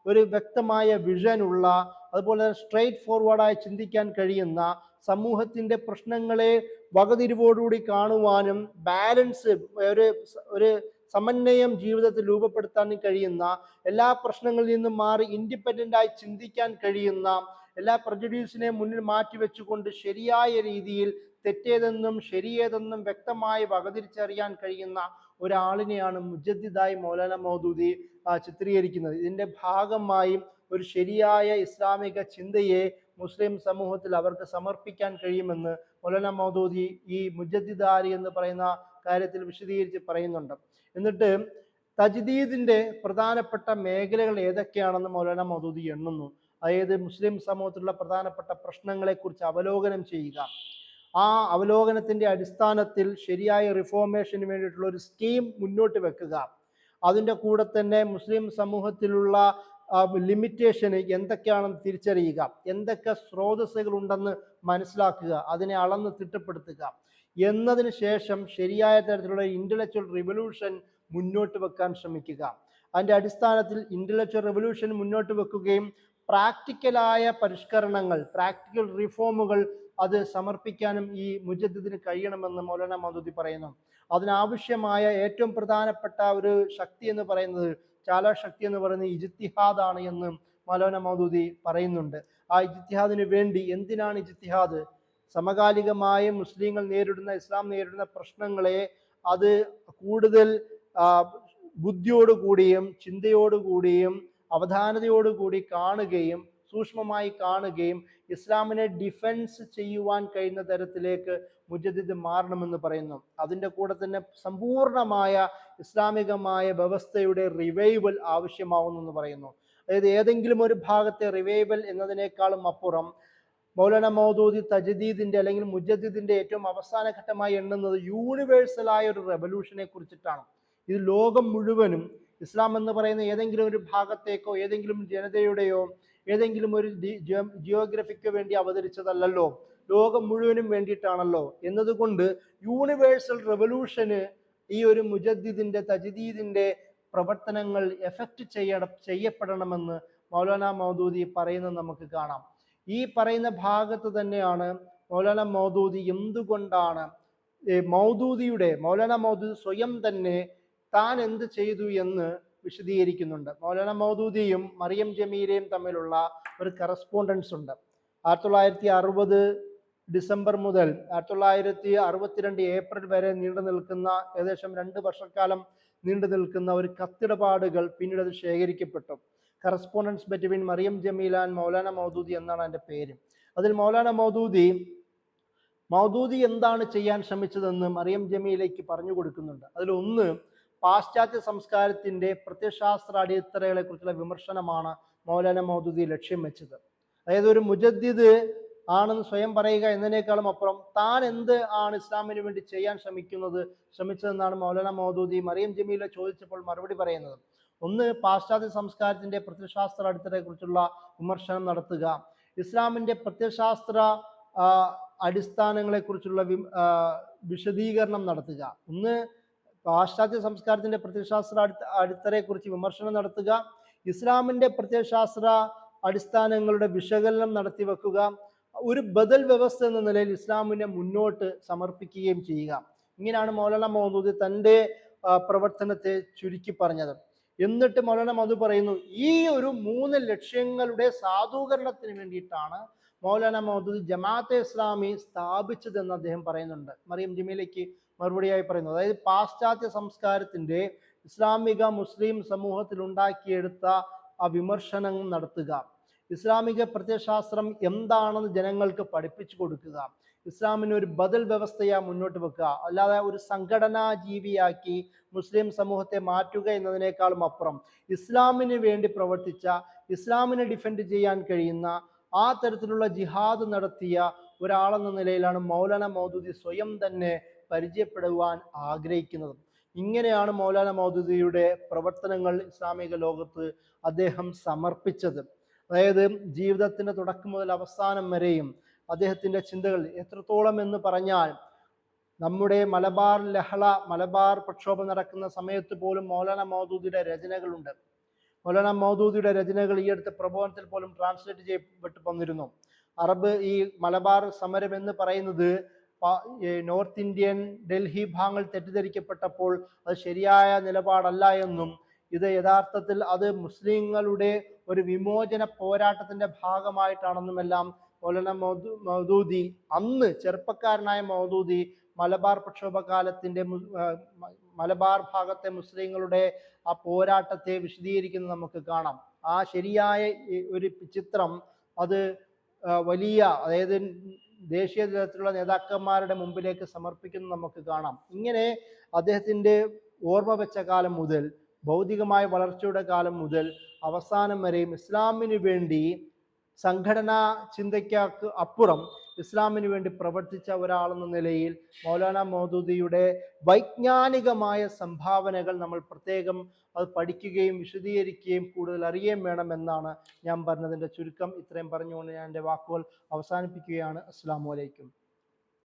ഒരു വ്യക്തമായ വിഷനുള്ള, അതുപോലെ സ്ട്രെയിറ്റ് ഫോർവേഡായി ചിന്തിക്കാൻ കഴിയുന്ന, സമൂഹത്തിന്റെ പ്രശ്നങ്ങളെ വകതിരിവോടുകൂടി കാണുവാനും ബാലൻസ്, ഒരു സമന്വയം ജീവിതത്തിൽ രൂപപ്പെടുത്താനും കഴിയുന്ന, എല്ലാ പ്രശ്നങ്ങളിൽ നിന്നും മാറി ഇൻഡിപെൻഡന്റ് ആയി ചിന്തിക്കാൻ കഴിയുന്ന, എല്ലാ പ്രജഡ്യൂസിനെ മുന്നിൽ മാറ്റിവെച്ചുകൊണ്ട് ശരിയായ രീതിയിൽ തെറ്റേതെന്നും ശരിയേതെന്നും വ്യക്തമായി വകതിരിച്ചറിയാൻ കഴിയുന്ന ഒരാളിനെയാണ് മുജദ്ദിദായി മൗലാന മൗദൂദി ചിത്രീകരിക്കുന്നത്. ഇതിന്റെ ഭാഗമായി ഒരു ശരിയായ ഇസ്ലാമിക ചിന്തയെ മുസ്ലിം സമൂഹത്തിൽ അവർക്ക് സമർപ്പിക്കാൻ കഴിയുമെന്ന് മൗലാന മൗദൂദി ഈ മുജദ്ദിദാരി എന്ന് പറയുന്ന കാര്യത്തിൽ വിശദീകരിച്ച് പറയുന്നുണ്ട്. എന്നിട്ട് തജ്ദീദിന്റെ പ്രധാനപ്പെട്ട മേഖലകൾ ഏതൊക്കെയാണെന്ന് മൗലാന മൗദൂദി എണ്ണുന്നു. അതായത് മുസ്ലിം സമൂഹത്തിലുള്ള പ്രധാനപ്പെട്ട പ്രശ്നങ്ങളെ കുറിച്ച് അവലോകനം ചെയ്യുക, ആ അവലോകനത്തിന്റെ അടിസ്ഥാനത്തിൽ ശരിയായ റിഫോർമേഷന് വേണ്ടിയിട്ടുള്ള ഒരു സ്കീം മുന്നോട്ട് വെക്കുക, അതിൻ്റെ കൂടെ തന്നെ മുസ്ലിം സമൂഹത്തിലുള്ള ലിമിറ്റേഷന് എന്തൊക്കെയാണെന്ന് തിരിച്ചറിയുക, എന്തൊക്കെ സ്രോതസ്സുകൾ ഉണ്ടെന്ന് മനസ്സിലാക്കുക, അതിനെ അളന്ന് തിട്ടപ്പെടുത്തുക, എന്നതിന് ശേഷം ശരിയായ തരത്തിലുള്ള ഇന്റലക്ച്വൽ റിവല്യൂഷൻ മുന്നോട്ട് വെക്കാൻ ശ്രമിക്കുക. അതിൻ്റെ അടിസ്ഥാനത്തിൽ ഇന്റലക്ച്വൽ റിവല്യൂഷൻ മുന്നോട്ട് വെക്കുകയും പ്രാക്ടിക്കലായ പരിഷ്കരണങ്ങൾ, പ്രാക്ടിക്കൽ റിഫോമുകൾ അത് സമർപ്പിക്കാനും ഈ മുജദ്ദിദിന് കഴിയണമെന്ന് മൗലാന മൗദൂദി പറയുന്നു. അതിനാവശ്യമായ ഏറ്റവും പ്രധാനപ്പെട്ട ഒരു ശക്തി എന്ന് പറയുന്നത്, ചാലശക്തി എന്ന് പറയുന്നത് ഇജ്തിഹാദാണ് എന്ന് മൗലാന മൗദൂദി പറയുന്നുണ്ട്. ആ ഇജ്തിഹാദിന് വേണ്ടി, എന്തിനാണ് ഇജ്തിഹാദ്? സമകാലികമായ മുസ്ലിങ്ങൾ നേരിടുന്ന, ഇസ്ലാം നേരിടുന്ന പ്രശ്നങ്ങളെ അത് കൂടുതൽ ബുദ്ധിയോടുകൂടിയും ചിന്തയോടുകൂടിയും അവധാനതയോടുകൂടി കാണുകയും സൂക്ഷ്മമായി കാണുകയും ഇസ്ലാമിനെ ഡിഫെൻസ് ചെയ്യുവാൻ കഴിയുന്ന തരത്തിലേക്ക് മുജദ്ദിദ് മാറണമെന്ന് പറയുന്നു. അതിൻ്റെ കൂടെ തന്നെ സമ്പൂർണമായ ഇസ്ലാമികമായ വ്യവസ്ഥയുടെ റിവൈവൽ ആവശ്യമാവുന്നെന്ന് പറയുന്നു. അതായത് ഏതെങ്കിലും ഒരു ഭാഗത്തെ റിവൈവൽ എന്നതിനേക്കാളും അപ്പുറം മൗലാന മൗദൂദി തജ്ദീദിന്റെ അല്ലെങ്കിൽ മുജദ്ദിദിന്റെ ഏറ്റവും അവസാന ഘട്ടമായി എണ്ണുന്നത് യൂണിവേഴ്സലായ ഒരു റെവല്യൂഷനെ കുറിച്ചിട്ടാണ്. ഇത് ലോകം മുഴുവനും, ഇസ്ലാം എന്ന് പറയുന്ന ഏതെങ്കിലും ഒരു ഭാഗത്തേക്കോ ഏതെങ്കിലും ജനതയുടെയോ ഏതെങ്കിലും ഒരു ജിയോഗ്രഫിക്ക് വേണ്ടി അവതരിച്ചതല്ലല്ലോ, ലോകം മുഴുവനും വേണ്ടിയിട്ടാണല്ലോ. എന്നതുകൊണ്ട് യൂണിവേഴ്സൽ റെവല്യൂഷന് ഈ ഒരു മുജദ്ദിദിന്റെ തജ്ദീദിന്റെ പ്രവർത്തനങ്ങൾ എഫക്റ്റ് ചെയ്യപ്പെടണമെന്ന് മൗലാന മൗദൂദി പറയുന്നത് നമുക്ക് കാണാം. ഈ പറയുന്ന ഭാഗത്ത് തന്നെയാണ് മൗലാന മൗദൂദി എന്തുകൊണ്ടാണ് മൗലാന മൗദൂദി സ്വയം തന്നെ താൻ എന്ത് ചെയ്തു എന്ന് വിശദീകരിക്കുന്നുണ്ട്. മൗലാന മൗദൂദിയും മറിയം ജമീലയും തമ്മിലുള്ള ഒരു കറസ്പോണ്ടൻസ് ഉണ്ട്. 1960 ഡിസംബർ മുതൽ 1962 ഏപ്രിൽ വരെ നീണ്ടു നിൽക്കുന്ന ഏകദേശം 2 വർഷക്കാലം നീണ്ടു നിൽക്കുന്ന ഒരു കത്തിടപാടുകൾ പിന്നീട് അത് ശേഖരിക്കപ്പെട്ടു. Correspondence between Maryam Jameelah and Maulana Maududi എന്നാണ് അതിൻ്റെ പേര്. അതിൽ മൗലാന മൗദൂദി എന്താണ് ചെയ്യാൻ ശ്രമിച്ചതെന്ന് മറിയം ജമീലയ്ക്ക് പറഞ്ഞു കൊടുക്കുന്നുണ്ട്. അതിലൊന്ന് പാശ്ചാത്യ സംസ്കാരത്തിൻ്റെ പ്രത്യയശാസ്ത്ര അടിത്തറകളെ കുറിച്ചുള്ള വിമർശനമാണ് മൗലാന മൗദൂദി ലക്ഷ്യം വെച്ചത്. അതായത് ഒരു മുജദ്ദിദ് ആണെന്ന് സ്വയം പറയുക എന്നതിനേക്കാളും അപ്പുറം താൻ എന്ത് ആണ് ഇസ്ലാമിന് വേണ്ടി ചെയ്യാൻ ശ്രമിച്ചതെന്നാണ് മൗലാന മൗദൂദി മറിയം ജമീല ചോദിച്ചപ്പോൾ മറുപടി പറയുന്നത്. ഒന്ന്, പാശ്ചാത്യ സംസ്കാരത്തിൻ്റെ പ്രത്യയശാസ്ത്ര അടിത്തറയെ കുറിച്ചുള്ള വിമർശനം നടത്തുക, ഇസ്ലാമിൻ്റെ പ്രത്യയശാസ്ത്ര അടിസ്ഥാനങ്ങളെക്കുറിച്ചുള്ള വിശദീകരണം നടത്തുക. ഒന്ന്, പാശ്ചാത്യ സംസ്കാരത്തിൻ്റെ പ്രത്യയശാസ്ത്ര അടിത്തറയെക്കുറിച്ച് വിമർശനം നടത്തുക, ഇസ്ലാമിൻ്റെ പ്രത്യയശാസ്ത്ര അടിസ്ഥാനങ്ങളുടെ വിശകലനം നടത്തി വെക്കുക, ഒരു ബദൽ വ്യവസ്ഥ എന്ന നിലയിൽ ഇസ്ലാമിനെ മുന്നോട്ട് സമർപ്പിക്കുകയും ചെയ്യുക. ഇങ്ങനെയാണ് മൗലാന മൗദൂദി തൻ്റെ പ്രവർത്തനത്തെ ചുരുക്കി പറഞ്ഞത്. എന്നിട്ട് മൗലാന മൗദൂദി പറയുന്നു, ഈ ഒരു 3 ലക്ഷ്യങ്ങളുടെ സാധൂകരണത്തിന് വേണ്ടിയിട്ടാണ് മൗലാന മൗദൂദി ജമാഅത്തെ ഇസ്ലാമി സ്ഥാപിച്ചതെന്ന് അദ്ദേഹം പറയുന്നുണ്ട്. മറിയം ജമീലയ്ക്ക് മറുപടിയായി പറയുന്നു. അതായത് പാശ്ചാത്യ സംസ്കാരത്തിൻ്റെ ഇസ്ലാമിക മുസ്ലിം സമൂഹത്തിൽ ഉണ്ടാക്കിയെടുത്ത ആ വിമർശനം നടത്തുക, ഇസ്ലാമിക പ്രത്യയശാസ്ത്രം എന്താണെന്ന് ജനങ്ങൾക്ക് പഠിപ്പിച്ചു കൊടുക്കുക, ഇസ്ലാമിന് ഒരു ബദൽ വ്യവസ്ഥയാ മുന്നോട്ട് വെക്കുക, അല്ലാതെ ഒരു സംഘടനാ ജീവിയാക്കി മുസ്ലിം സമൂഹത്തെ മാറ്റുക എന്നതിനേക്കാളും അപ്പുറം ഇസ്ലാമിന് വേണ്ടി പ്രവർത്തിച്ച, ഇസ്ലാമിനെ ഡിഫെൻഡ് ചെയ്യാൻ കഴിയുന്ന ആ തരത്തിലുള്ള ജിഹാദ് നടത്തിയ ഒരാളെന്ന നിലയിലാണ് മൗലാന മൗദൂദി സ്വയം തന്നെ പരിചയപ്പെടുവാൻ ആഗ്രഹിക്കുന്നത്. ഇങ്ങനെയാണ് മൗലാന മൗദൂദിയുടെ പ്രവർത്തനങ്ങൾ ഇസ്ലാമിക ലോകത്ത് അദ്ദേഹം സമർപ്പിച്ചത്. അതായത് ജീവിതത്തിൻ്റെ തുടക്കം മുതൽ അവസാനം വരെയും അദ്ദേഹത്തിൻ്റെ ചിന്തകൾ എത്രത്തോളം എന്ന് പറഞ്ഞാൽ, നമ്മുടെ മലബാർ പ്രക്ഷോഭം നടക്കുന്ന സമയത്ത് പോലും മൗലാന മൗദൂദിയുടെ രചനകളുണ്ട്. മൗലാന മൗദൂദിയുടെ രചനകൾ ഈ അടുത്ത പ്രബോധനത്തിൽ പോലും ട്രാൻസ്ലേറ്റ് ചെയ്യപ്പെട്ടു വന്നിരുന്നു. ഈ മലബാർ സമരം എന്ന് പറയുന്നത് നോർത്ത് ഇന്ത്യൻ ഡൽഹി ഭാഗങ്ങൾ തെറ്റിദ്ധരിക്കപ്പെട്ടപ്പോൾ അത് ശരിയായ നിലപാടല്ല എന്നും, ഇത് യഥാർത്ഥത്തിൽ അത് മുസ്ലിങ്ങളുടെ ഒരു വിമോചന പോരാട്ടത്തിന്റെ ഭാഗമായിട്ടാണെന്നുമെല്ലാം മൗലാന മൗദൂദി, അന്ന് ചെറുപ്പക്കാരനായ മൗദൂദി, മലബാർ പ്രക്ഷോഭകാലത്തിന്റെ മലബാർ ഭാഗത്തെ മുസ്ലിങ്ങളുടെ ആ പോരാട്ടത്തെ വിശദീകരിക്കുന്നത് നമുക്ക് കാണാം. ആ ശരിയായ ഒരു ചിത്രം അത് വലിയ, അതായത് ദേശീയ തലത്തിലുള്ള നേതാക്കന്മാരുടെ മുമ്പിലേക്ക് സമർപ്പിക്കുന്നത് നമുക്ക് കാണാം. ഇങ്ങനെ അദ്ദേഹത്തിൻ്റെ ഓർമ്മ വെച്ച കാലം മുതൽ, ഭൗതികമായ വളർച്ചയുടെ കാലം മുതൽ അവസാനം വരെയും ഇസ്ലാമിന് വേണ്ടി, സംഘടനാ ചിന്തയ്ക്ക് അപ്പുറം ഇസ്ലാമിന് വേണ്ടി പ്രവർത്തിച്ച ഒരാളെന്ന നിലയിൽ മൗലാന മൗദൂദിയുടെ വൈജ്ഞാനികമായ സംഭാവനകൾ നമ്മൾ പ്രത്യേകം അത് പഠിക്കുകയും വിശദീകരിക്കുകയും കൂടുതൽ അറിയുകയും വേണമെന്നാണ് ഞാൻ പറഞ്ഞതിൻ്റെ ചുരുക്കം. ഇത്രയും പറഞ്ഞുകൊണ്ട് ഞാൻ എൻ്റെ വാക്കുകൾ അവസാനിപ്പിക്കുകയാണ്. അസ്സലാമു അലൈക്കും.